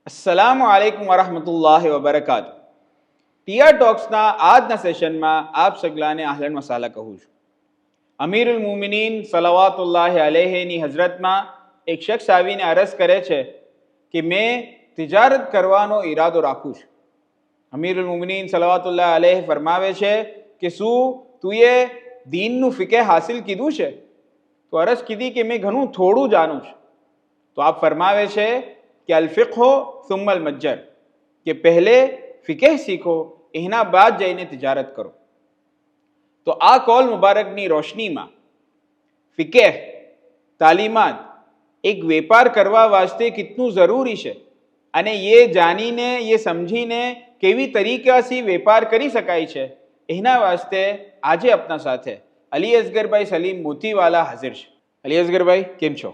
अस्सलामु अलैकुम वरहमतुल्लाहि वबरकातुहू। ટીઆર ટોક્સના આજના સેશનમાં આપ સગલાને આહલન મસાલા કહું છું. અમીરુલ મુમિનીન સલાવાતુલ્લાહિ અલૈહિની હઝરતમાં એક શખ્સ આવીને અરજ કરે છે કે મેં તિજારત કરવાનો ઈરાદો રાખું છું. અમીરુલ મુમિનીન સલાવાતુલ્લાહ અલૈહિ ફરમાવે છે કે શું તુએ દીનનું ફિકે હાસિલ કીધું છે? તો અરજ કીધી કે મેં ઘણું થોડું જાણું છું. તો આપ ફરમાવે છે કે અલ ફિક્હો સુમ્મલ મજ્જર, કે પહેલે ફિકેહ શીખો, એના બાદ જઈને તિજારત કરો. તો આ કોલ મુબારકની રોશનીમાં ફિકેહ તાલીમાત એક વેપાર કરવા વાસ્તે કેટલું જરૂરી છે અને એ જાણીને એ સમજીને કેવી તરીકાથી વેપાર કરી શકાય છે, એના વાસ્તે આજે આપણા સાથે અલી અસગરભાઈ સલીમ મોતીવાલા હાજર છે. અલી અસગરભાઈ કેમ છો?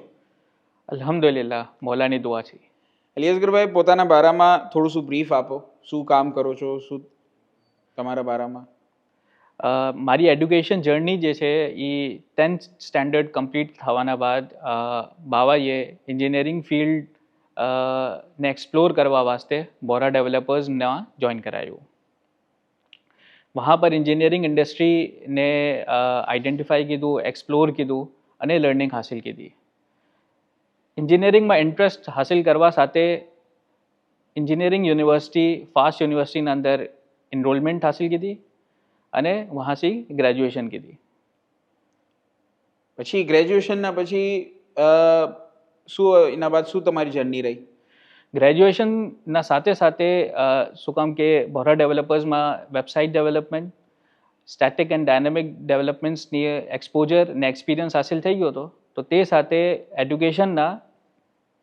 અલ્હમ્દુલિલ્લાહ, મૌલાની દુઆ છે. અલી અસગરભાઈ પોતાના બારામાં થોડું શું બ્રીફ આપો. શું કામ કરો છો, શું તમારા બારામાં? મારી એડ્યુકેશન જર્ની જે છે એ 10th સ્ટેન્ડર્ડ કમ્પ્લીટ થવાના બાદ બાવાએ એન્જિનિયરિંગ ફિલ્ડ ને એક્સપ્લોર કરવા વાસ્તે બોરા ડેવલपर्सના જોઈન કરાયું. વहाँ पर इंजीनियरिंग इंडस्ट्री ने आइडेंटिफाई कीधું, एक्सप्लोर कीधું અને લર્નિંગ હાસિલ કીધી. એન્જિનિયરિંગમાં ઇન્ટરેસ્ટ હાસિલ કરવા સાથે इंजीनियरिंग यूनिवर्सिटी फास्ट यूनिवर्सिटीના અંદર એનરોલમેન્ટ હાસિલ કીધી અને વहाँથી ગ્રેજ્યુએશન કીધી. પછી ગ્રેજ્યુએશનના પછી શું એના બાદ શું તમારી જર્ની રહી? ગ્રેજ્યુએશનના સાથે સાથે શું કામ કે બોરા ડેવલપર્સમાં website development, static and dynamic ડેવલપમેન્ટ્સની એક્સપોઝર ને એક્સપિરિયન્સ હાસિલ થઈ ગયો હતો. તો તે સાથે એડ્યુકેશનના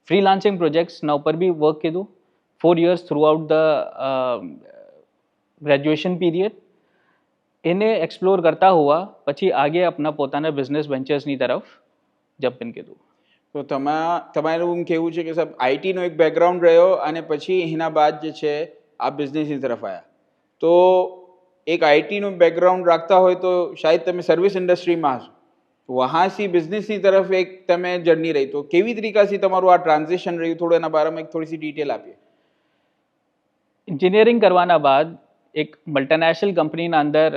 ફ્રીલાન્સિંગ પ્રોજેક્ટ્સના ઉપર બી વર્ક કીધું 4 years throughout the graduation period. એને એક્સપ્લોર કરતા હોવા પછી આગે આપણા પોતાના બિઝનેસ વેન્ચર્સની તરફ જમ્પ ઇન કીધું. તો તમારું એમ કહેવું છે કે સાહેબ આઈટીનો એક બેકગ્રાઉન્ડ રહ્યો અને પછી એના બાદ જે છે આ બિઝનેસની તરફ આવ્યા. તો એક આઈટીનું બેકગ્રાઉન્ડ રાખતા હોય તો શાયદ તમે સર્વિસ ઇન્ડસ્ટ્રીમાં હશો, વહાંથી બિઝનેસની તરફ એક તમે જર્ની રહી. તો કેવી તરીકાથી તમારું આ ટ્રાન્ઝિશન રહ્યું, થોડું એના બારામાં એક થોડી સી ડિટેલ આપીએ. इंजीनियरिंग करवाना बाद एक मल्टीनेशनल कंपनी ना अंदर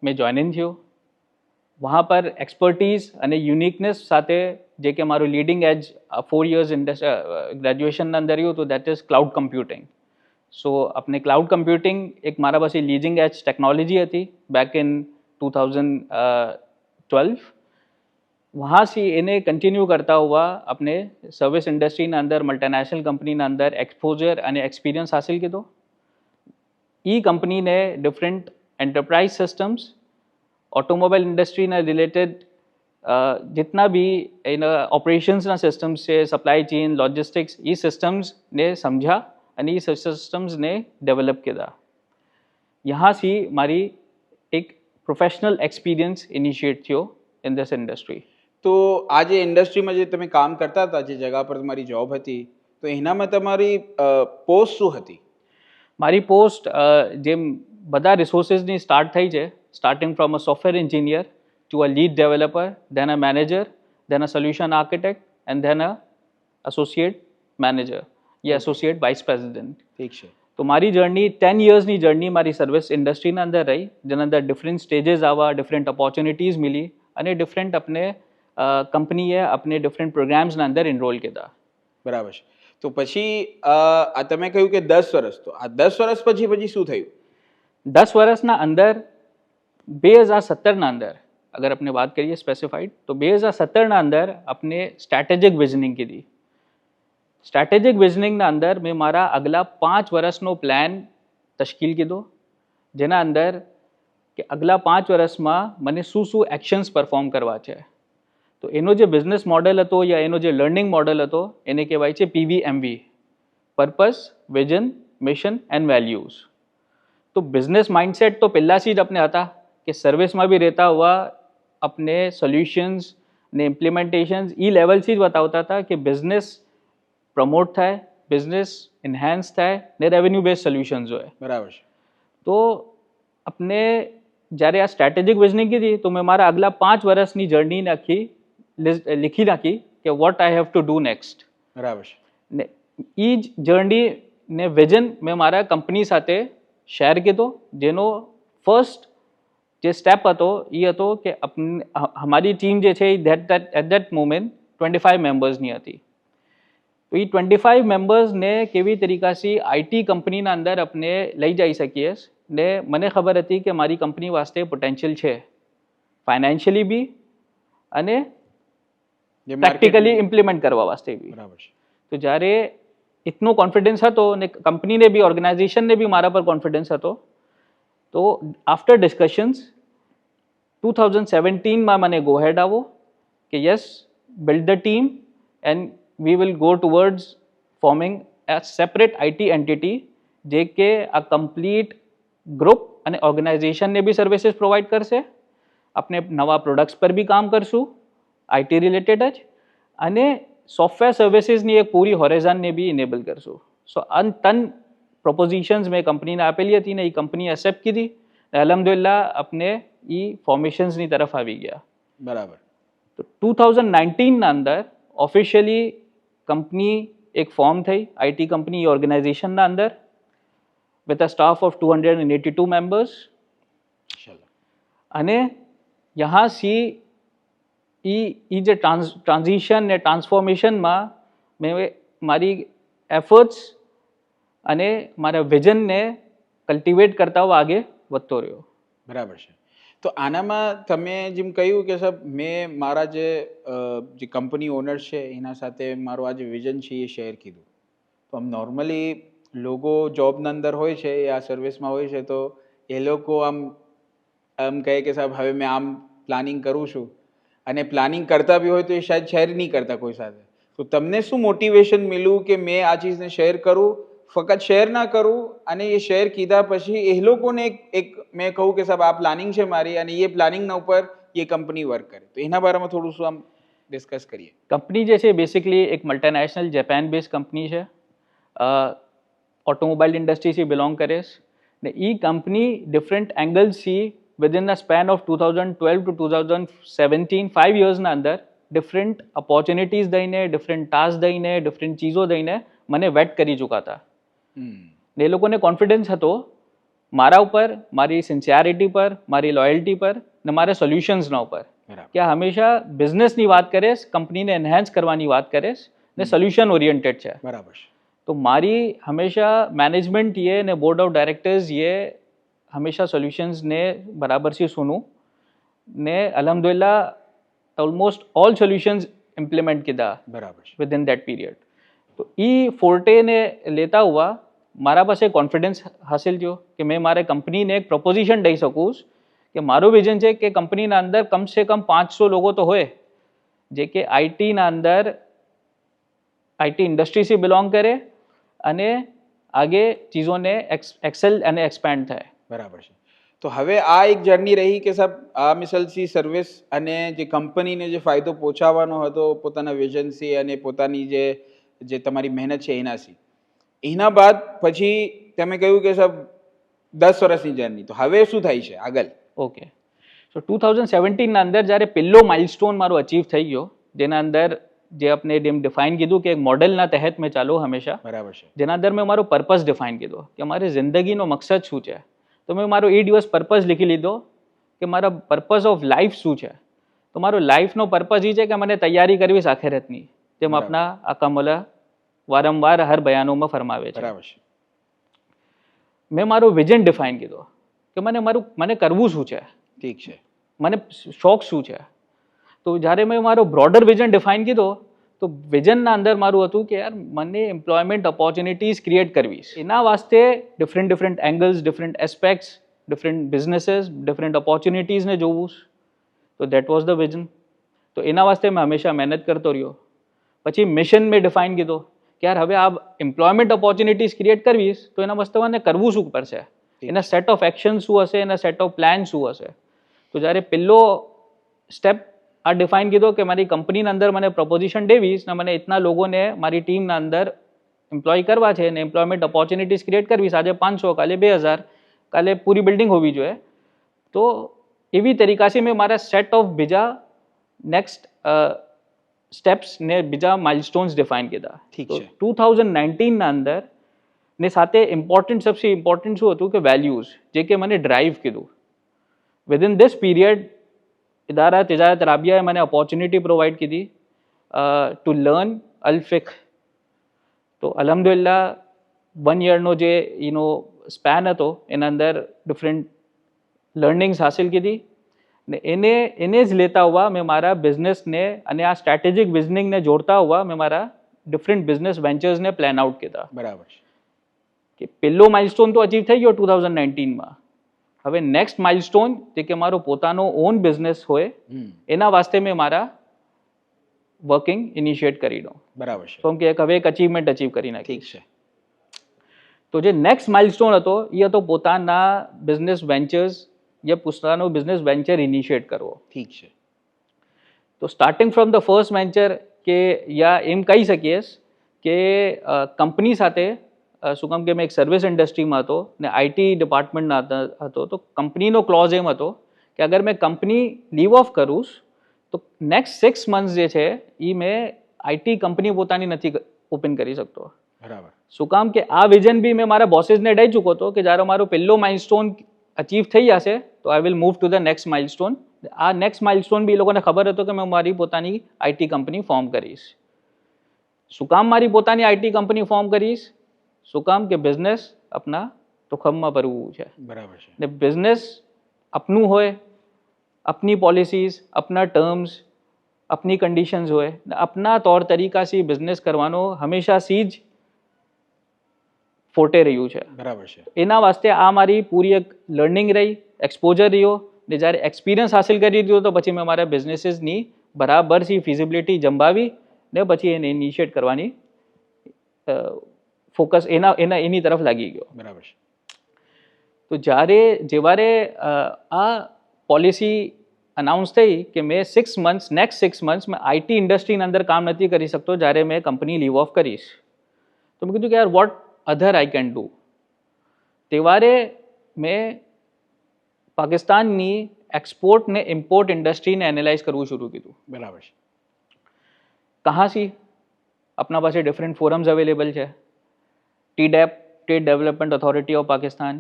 में ज्वाइन इन थयो. वहाँ पर एक्सपर्टीज અને યુનિકનેસ સાથે જે કે મારું લીડિંગ એજ 4 years ગ્રેજ્યુએશનના અંદર રહ્યું તો દેટ ઇઝ ક્લાઉડ કમ્પ્યુટિંગ. સો આપણે ક્લાઉડ કમ્પ્યુટિંગ એક મારા પાસે લીડિંગ એજ ટેકનોલોજી હતી બેક ઇન 2012. वहाँ से इन्हें कंटिन्यू करता हुआ अपने सर्विस इंडस्ट्रीના અંદર મલ્ટીનેશનલ કંપનીના અંદર એક્સપોઝર અને એક્સપિરિયન્સ હાસિલ કીધો. એ કંપનીને ડિફરન્ટ એન્ટરપ્રાઇઝ સિસ્ટમ્સ, ઓટોમોબાઈલ ઇન્ડસ્ટ્રીના રિલેટેડ जितना भी એના ઓપરેશન્સના સિસ્ટમ્સ છે, સપ્લાય ચેઇન, લોજિસ્ટિક્સ, એ સિસ્ટમ્સને સમજ્યા અને એ સિસ્ટમ્સને ડેવલપ કર્યા. यहाँથી મારી એક પ્રોફેશનલ એક્સપિરિયન્સ ઇનિશિએટ થયો ઇન ધીસ ઇન્ડસ્ટ્રી. તો આ જે ઇન્ડસ્ટ્રીમાં જે તમે કામ કરતા હતા, જે જગા પર તમારી જોબ હતી, તો એનામાં તમારી પોસ્ટ શું હતી? મારી પોસ્ટ જેમ બધા રિસોર્સિસની સ્ટાર્ટ થઈ છે, starting from a software engineer to a lead developer, then a manager, then a solution architect and then a associate manager યા એસોસિએટ વાઇસ પ્રેસિડેન્ટ. ઠીક છે. તો મારી જર્ની 10 yearsની જર્ની મારી સર્વિસ ઇન્ડસ્ટ્રીના અંદર રહી, જેના અંદર ડિફરન્ટ સ્ટેजेस આવા, ડિફરન્ટ ઓપોર્ચ્યુનિટીઝ મિલી અને ડિફરન્ટ अपने કંપનીએ अपने ડિફરન્ટ પ્રોગ્રામ્સના અંદર એનરોલ કર્યા. બરાબર છે. તો પછી આ તમે કહ્યું કે 10 વર્ષ, તો આ 10 વર્ષ પછી શું થયું? 10 વર્ષના અંદર 2017ના અંદર અગર આપણે વાત કરીએ સ્પેસિફાઈડ, તો 2017ના અંદર આપણે સ્ટ્રેટેજિક વિઝનિંગ કીધી. સ્ટ્રેટેજિક વિઝનિંગના અંદર મેં મારા આગલા 5 વર્ષનો પ્લાન તશ્કીલ કીધો, જેના અંદર કે આગલા 5 વર્ષમાં મને શું શું એક્શન્સ પરફોર્મ કરવા છે. તો એનો જે બિઝનેસ મોડેલ હતો યા એનો જે લર્નિંગ મોડેલ હતો એને કહેવાય છે PVMV, purpose, vision, mission and values. તો બિઝનેસ માઇન્ડસેટ તો પહેલાંથી જ આપણે હતા કે સર્વિસમાં બી રહેતા હોવા अपने સોલ્યુશન્સ ને ઇમ્પ્લિમેન્ટેશન્સ એ લેવલથી જ બતાવતા હતા કે બિઝનેસ પ્રમોટ થાય, બિઝનેસ એન્હાન્સ થાય ને રેવન્યુ બેઝ સોલ્યુશન્સ હોય. બરાબર છે. તો આપણે જ્યારે આ સ્ટ્રેટેજિક વિઝનિંગ કીધી તો મેં મારા આગલા 5 વર્ષની જર્નીને આખી લિખી નાખી કે what I have to do next. બરાબર છે. ને એ જ જર્ની ને વિઝન મેં મારા કંપની સાથે શેર કીધો, જેનો ફર્સ્ટ જે સ્ટેપ હતો એ હતો કે અમારી ટીમ જે છે એ એટ દેટ મોમેન્ટ 25 મેમ્બર્સની હતી. તો એ 25 મેમ્બર્સને કેવી તરીકાથી આઈટી કંપનીના અંદર આપણે લઈ જઈ શકીએ ને મને ખબર હતી કે મારી કંપની વાસ્તે પોટેન્શિયલ છે, ફાઇનાન્શિયલી બી અને પ્રેક્ટિકલી ઇમ્પ્લિમેન્ટ કરવા વાસ્તે બી. બરાબર છે. તો જ્યારે એટલો કોન્ફિડન્સ હતો ને કંપનીને બી ઓર્ગેનાઇઝેશનને બી મારા પર કોન્ફિડન્સ હતો, તો આફ્ટર ડિસ્કશન્સ 2017માં મને ગો હેડ આવો કે yes, build the team and we will go towards forming a separate IT entity, જે કે આ કમ્પ્લીટ ગ્રુપ અને ઓર્ગેનાઇઝેશનને બી સર્વિસીસ પ્રોવાઈડ કરશે. આપણે નવા પ્રોડક્ટ્સ પર બી કામ કરશું આઈટી રિલેટેડ જ, અને સોફ્ટવેર સર્વિસીસની એક પૂરી હોરેઝનને બી ઇનેબલ કરશું. સો તન પ્રોપોઝિશન્સ મેં કંપનીને આપેલી હતી ને એ કંપની એક્સેપ્ટ કીધી, અલ્હમ્દુલિલ્લાહ આપણે એ ફોર્મેશન્સની તરફ આવી ગયા. બરાબર. તો 2019ના અંદર ઓફિશિયલી કંપની એક ફોર્મ થઈ, આઈટી કંપની ઓર્ગેનાઇઝેશનના અંદર, with a staff of 282 members. અને યહાં સી એ જે ટ્રાન્ઝિશન ને ટ્રાન્સફોર્મેશનમાં મેં મારી એફર્ટ્સ અને મારા વિઝનને કલ્ટિવેટ કરતા હું આગે વધતો રહ્યો. બરાબર છે. તો આનામાં તમે જેમ કહ્યું કે સાહેબ મેં મારા જે કંપની ઓનર છે એના સાથે મારું આ જે વિઝન છે એ શેર કીધું. તો આમ નોર્મલી લોકો જોબના અંદર હોય છે, આ સર્વિસમાં હોય છે, તો એ લોકો આમ કહે કે સાહેબ હવે મેં આમ પ્લાનિંગ કરું છું, અને પ્લાનિંગ કરતા બી હોય તો એ શાયદ શેર નહીં કરતા કોઈ સાથે. તો તમને શું મોટિવેશન મળ્યું કે મેં આ ચીજને શેર કરું, ફક્ત શેર ના કરું, અને એ શેર કીધા પછી એ લોકોને એક મેં કહું કે સાહેબ આ પ્લાનિંગ છે મારી અને એ પ્લાનિંગના ઉપર એ કંપની વર્ક કરે. તો એના બારામાં થોડું શું આમ ડિસ્કસ કરીએ. કંપની જે છે બેસિકલી એક મલ્ટીનેશનલ જાપાન બેઝ કંપની છે, ઓટોમોબાઈલ ઇન્ડસ્ટ્રીથી બિલોંગ કરે છે, ને એ કંપની ડિફરન્ટ એંગલ્સથી within the span of 2012 to 2017 5 યર્સના અંદર ડિફરન્ટ ઓપોર્ચ્યુનિટીઝ દઈને, ડિફરન્ટ ટાસ્ક દઈને, ડિફરન્ટ ચીજો દઈને મને વેટ કરી ચૂકા હતા. ને એ લોકોને કોન્ફિડન્સ હતો મારા ઉપર, મારી સિન્સિયરિટી પર, મારી લોયલ્ટી પર ને મારા સોલ્યુશન્સના ઉપર, કે આ હંમેશા બિઝનેસની વાત કરે, કંપનીને એન્હાન્સ કરવાની વાત કરે ને સોલ્યુશન ઓરિએન્ટેડ છે. બરાબર. તો મારી હંમેશા મેનેજમેન્ટ ये ને બોર્ડ ઓફ ડાયરેક્ટર્સ ये હંમેશા સોલ્યુશન્સને બરાબરથી સુનું ને અલ્હમ્દુલિલ્લાહ ઓલમોસ્ટ ઓલ સોલ્યુશન્સ ઇમ્પ્લિમેન્ટ કીધા. બરાબર. Within that period. તો એ ફોર્ટેને લેતા હુआ મારા પાસે કોન્ફિડન્સ હાસિલ થયો કે મેં મારે કંપનીને એક પ્રપોઝિશન દઈ શકું કે મારું વિઝન છે કે કંપનીના અંદર કમસે કમ 500 લોકો તો હોય જે કે આઈટીના અંદર આઈટી ઇન્ડસ્ટ્રીથી બિલોંગ કરે અને આગે ચીજોને એક્સેલ અને એક્સપેન્ડ થાય. બરાબર છે. તો હવે આ એક જર્ની રહી કે સાહેબ આ મિસલથી સર્વિસ અને જે કંપનીને જે ફાયદો પહોંચાડવાનો હતો પોતાના વિઝનથી અને પોતાની જે તમારી મહેનત છે એનાથી, એના બાદ પછી તમે કહ્યું કે સાહેબ 10 વર્ષની જર્ની. તો હવે શું થાય છે આગળ? ઓકે. સો 2017ના અંદર જ્યારે પહેલો માઇલસ્ટોન મારો અચીવ થઈ ગયો, જેના અંદર જે આપણે ડિફાઇન કીધું કે એક મોડેલના તહેત મેં ચાલો હંમેશા. બરાબર છે. જેના અંદર મેં મારો પર્પઝ ડિફાઇન કીધો કે મારી જિંદગીનો મકસદ શું છે. તો મેં મારો એ દિવસ પર્પઝ લીખી લીધો કે મારા પર્પઝ ઓફ લાઈફ શું છે. તો મારો લાઈફનો પર્પઝ એ છે કે મને તૈયારી કરવી છે આખેરતની, જેમ આપણા આકા મોલા વારંવાર હર બયાનોમાં ફરમાવે છે. બરાબર છે. મેં મારો વિઝન ડિફાઇન કીધો કે મને કરવું શું છે, ઠીક છે, મને શોખ શું છે. તો જ્યારે મેં મારો બ્રોડર વિઝન ડિફાઇન કીધો તો વિઝનના અંદર મારું હતું કે યાર મને એમ્પ્લોયમેન્ટ ઓપોર્ચ્યુનિટીઝ ક્રિએટ કરવી છે. એના વાસ્તે different angles, different aspects, different businesses, different ઓપોર્ચ્યુનિટીઝને જોવું. તો દેટ વોઝ ધ વિઝન. તો એના વાસ્તે મેં હંમેશા મહેનત કરતો રહ્યો. પછી મિશન મેં ડિફાઇન કીધો કે યાર હવે આ એમ્પ્લોયમેન્ટ ઓપોર્ચ્યુનિટીઝ ક્રિએટ કરવી તો એના વાસ્તે મને કરવું શું પડશે, એના સેટ ઓફ એક્શન શું હશે, એના સેટ ઓફ પ્લાન શું હશે. તો જ્યારે પહેલો સ્ટેપ આ ડિફાઇન કીધો કે મારી કંપનીના અંદર મને પ્રપોઝિશન દેવીશ ને મને ઇતના લોકોને મારી ટીમના અંદર એમ્પ્લોય કરવા છે ને એમ્પ્લોયમેન્ટ ઓપોર્ચ્યુનિટીઝ ક્રિએટ કરવી, આજે 500, કાલે 2000, કાલે પૂરી બિલ્ડિંગ હોવી જોઈએ. તો એવી તરીકાથી મેં મારા સેટ ઓફ બીજા નેક્સ્ટ સ્ટેપ્સ ને બીજા માઇલસ્ટોન્સ ડિફાઇન કીધા. ઠીક તો છે. 2019ના અંદર ને સાથે ઇમ્પોર્ટન્ટ સબસે ઇમ્પોર્ટન્ટ શું હતું કે વેલ્યુઝ જે કે મને ડ્રાઈવ કીધું. વિધિન ધીસ પીરિયડ ઇદારા તિજારત રાબિયાએ મને ઓપોર્ચ્યુનિટી પ્રોવાઈડ કીધી ટુ લર્ન અલ્ફિક. તો અલહમદુલિલ્લાહ 1 યરનો જે સ્પેન હતો એના અંદર ડિફરન્ટ લર્નિંગ્સ હાસિલ કીધી ને એને જ લેતા हुआ મેં મારા બિઝનેસને અને આ સ્ટ્રેટેજિક વિઝનિંગને જોડતા हुआ મેં મારા ડિફરન્ટ બિઝનેસ વેન્ચર્સને પ્લાન આઉટ કીધા. બરાબર છે. કે પહેલો માઇલસ્ટોન તો અચીવ થઈ ગયો 2019માં. હવે નેક્સ્ટ માઇલસ્ટોન જે કે મારો પોતાનો ઓન બિઝનેસ હોય એના વાસ્તે મેં મારા વર્કિંગ ઇનિશિએટ કરી દઉં. બરાબર છે. તો કે હવે એક અચીવમેન્ટ અચીવ કરી નાખી. ઠીક છે. તો જે નેક્સ્ટ માઇલસ્ટોન હતો એ હતો પોતાના બિઝનેસ વેન્ચર્સ યા પોતાનો બિઝનેસ વેન્ચર ઇનિશિએટ કરવો. ઠીક છે. તો starting from the first venture કે યા એમ કહી શકીએ કે કંપની સાથે શું કામ કે મેં એક સર્વિસ ઇન્ડસ્ટ્રીમાં હતો ને આઈટી ડિપાર્ટમેન્ટના હતો. તો કંપનીનો ક્લોઝ એમ હતો કે અગર મેં કંપની લીવ ઓફ કરું તો નેક્સ્ટ 6 months જે છે એ મેં આઈટી કંપની પોતાની નથી ઓપન કરી શકતો. બરાબર. શું કામ કે આ વિઝન બી મેં મારા બોસીસને દઈ ચૂકો હતો કે જ્યારે મારો પહેલો માઇલસ્ટોન અચીવ થઈ જશે તો I will move to the next milestone. આ નેક્સ્ટ માઇલસ્ટોન બી એ લોકોને ખબર હતો કે મેં મારી પોતાની આઈટી કંપની ફોર્મ કરીશ. શું કામ મારી પોતાની આઈટી કંપની ફોર્મ કરીશ? શું કામ કે બિઝનેસ આપના જોખમમાં ભરવું છે. બરાબર છે. ને બિઝનેસ આપનું હોય, अपनी पॉलिसीज, अपना टर्म्स, अपनी कंडीशंस હોય ને अपना तौर तरीका से बिजनेस કરવાનો હંમેશાથી જ ફોટે રહ્યું છે. બરાબર છે. એના વાસ્તે આ મારી પૂરી એક લર્નિંગ રહી, એક્સપોઝર રહ્યો ને જ્યારે એક્સપિરિયન્સ હાસિલ કરી લીધો તો પછી મેં મારા બિઝનેસીસની બરાબરથી ફિઝિબિલિટી જંબાવી ને પછી એને ઇનિશિએટ કરવાની ફોકસ એની તરફ લાગી ગયો. બરાબર છે. તો જેવારે આ પોલિસી અનાઉન્સ થઈ કે મેં નેક્સ્ટ 6 months મેં આઈટી ઇન્ડસ્ટ્રીની અંદર કામ નથી કરી શકતો જ્યારે મેં કંપની લીવ ઓફ કરીશ. તો મેં કીધું કે યાર what other I can do. તેવારે મેં પાકિસ્તાનની એક્સપોર્ટ ને ઇમ્પોર્ટ ઇન્ડસ્ટ્રીને એનાલાઇઝ કરવું શરૂ કીધું. બરાબર છે. કહાં સી આપના પાસે ડિફરન્ટ ફોરમ્સ અવેલેબલ છે. TDEP, state development authority of Pakistan,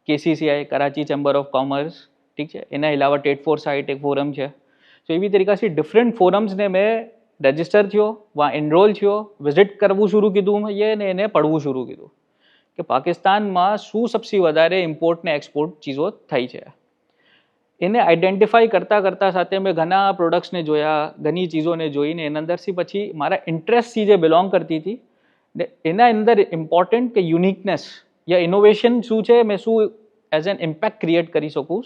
KCCI, Karachi chamber of commerce, ઠીક છે. એના અલાવા ટેટ ફોર સાઇટ એક ફોરમ છે. તો એવી તરીકાથી ડિફરન્ટ ફોરમ્સને મેં રજિસ્ટર થયો, વहाँ એનરોલ થયો, વિઝિટ કરવું શરૂ કીધું ને એને પડવું શરૂ કીધું કે પાકિસ્તાનમાં શું સૌથી વધારે ઇમ્પોર્ટ ને એક્સપોર્ટ ચીજો થઈ છે. એને આઈડેન્ટિફાઈ કરતાં સાથે મેં ઘણા પ્રોડક્ટ્સને જોયા, ઘણી ચીજોને જોઈને એના અંદરથી પછી મારા ઇન્ટરેસ્ટથી જે બિલોંગ કરતી હતી ને એના અંદર ઇમ્પોર્ટન્ટ કે યુનિકનેસ યા ઇનોવેશન શું છે, મેં શું એઝ એન ઇમ્પેક્ટ ક્રિએટ કરી શકું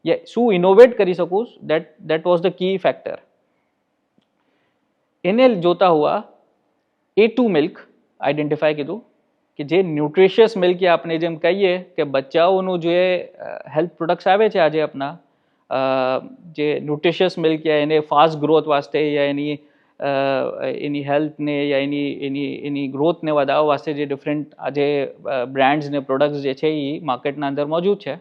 યા શું ઇનોવેટ કરી શકું, that was the key factor. એને જોતા હુआ A2 મિલ્ક આઈડેન્ટિફાઈ કીધું કે જે ન્યુટ્રિશિયસ મિલ્ક યા આપણે જેમ કહીએ કે બચ્ચાઓનું જે હેલ્થ પ્રોડક્ટ્સ આવે છે આજે આપણા જે ન્યુટ્રિશિયસ મિલ્ક યા એને ફાસ્ટ ગ્રોથ વાસ્તે યા એની હેલ્થને યા એની ગ્રોથને વધારવા વાસ્તે જે ડિફરન્ટ આજે બ્રાન્ડ્સ ને પ્રોડક્ટ્સ જે છે એ માર્કેટના અંદર મોજૂદ છે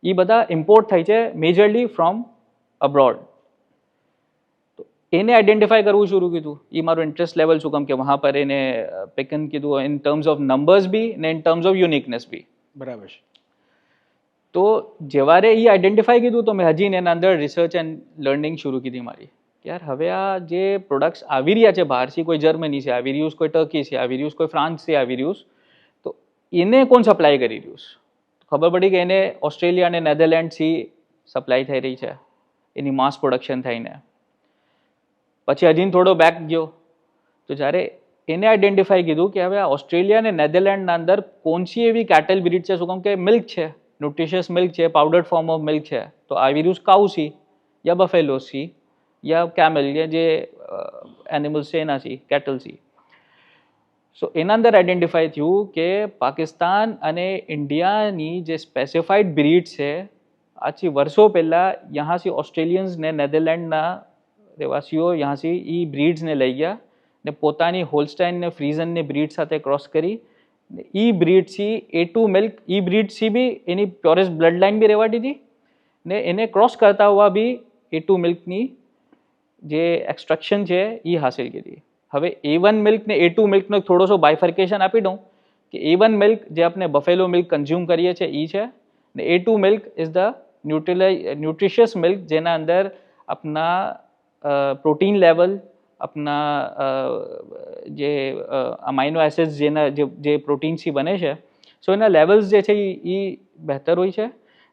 એ બધા ઇમ્પોર્ટ થાય છે મેજરલી ફ્રોમ અબ્રોડ. તો એને આઈડેન્ટિફાઈ કરવું શરૂ કીધું. એ મારો ઇન્ટરેસ્ટ લેવલ શું કામ કે વहाँ પર એને પિકન કીધું ઇન ટર્મ્સ ઓફ નંબર્સ બી ને ઇન ટર્મ્સ ઓફ યુનિકનેસ બી. બરાબર છે. તો જેવારે એ આઈડેન્ટિફાઈ કીધું તો મેં હજી એના અંદર રિસર્ચ એન્ડ લર્નિંગ શરૂ કીધી મારી. યાર હવે આ જે પ્રોડક્ટ્સ આવી રહ્યા છે બહારથી, કોઈ જર્મની છે આવી રહ્યું, કોઈ ટર્કી છે આવી રહ્યું, કોઈ ફ્રાન્સ છે આવી રહ્યું, તો એને કોણ સપ્લાય કરી રહ્યું? ખબર પડી કે એને ઓસ્ટ્રેલિયા અને નેધરલેન્ડથી સપ્લાય થઈ રહી છે એની માસ પ્રોડક્શન થઈને. પછી હજી થોડો બેક ગયો તો જ્યારે એને આઈડેન્ટિફાઈ કીધું કે હવે આ ઓસ્ટ્રેલિયા અને નેધરલેન્ડના અંદર કોણસી એવી કેટલ બ્રીડ છે, શું કામ કે મિલ્ક છે, ન્યુટ્રિશિયસ મિલ્ક છે, પાવડર્ડ ફોર્મ ઓફ મિલ્ક છે, તો આવી રહ્યું કાઉ સી યા બફેલો સી યા કેમલ યા જે એનિમલ્સ છે એના સી કેટલ સી. સો એના અંદર આઈડેન્ટિફાઈ થયું કે પાકિસ્તાન અને ઇન્ડિયાની જે સ્પેસિફાઈડ બ્રીડ છે આજથી વર્ષો પહેલાં યહાંથી ઓસ્ટ્રેલિયન્સ ને નેધરલેન્ડના રહેવાસીઓ યહાંથી એ બ્રીડ્સને લઈ ગયા ને પોતાની હોલસ્ટાઇન ને ફ્રીઝનને બ્રીડ સાથે ક્રોસ કરી એ બ્રીડથી A2 મિલ્ક એ બ્રીડથી બી એની પ્યોરેસ્ટ બ્લડ લાઇન બી રહેવાતી હતી ને એને ક્રોસ કરતા હુआ બી A2 મિલ્કની જે એક્સ્ટ્રક્શન છે એ હાસિલ કરી. હવે A1 મિલ્ક ને A2 મિલ્કનો થોડોસો બાયફર્કેશન આપી દઉં કે A1 મિલ્ક જે આપણે બફેલો મિલ્ક કન્ઝ્યુમ કરીએ છીએ એ છે, ને A2 milk is the nutritious milk જેના અંદર આપના પ્રોટીન લેવલ, આપના જે અમાઇનો એસિડ્સ જેના જે પ્રોટીન્સથી બને છે, સો એના લેવલ્સ જે છે એ બહેતર હોય છે.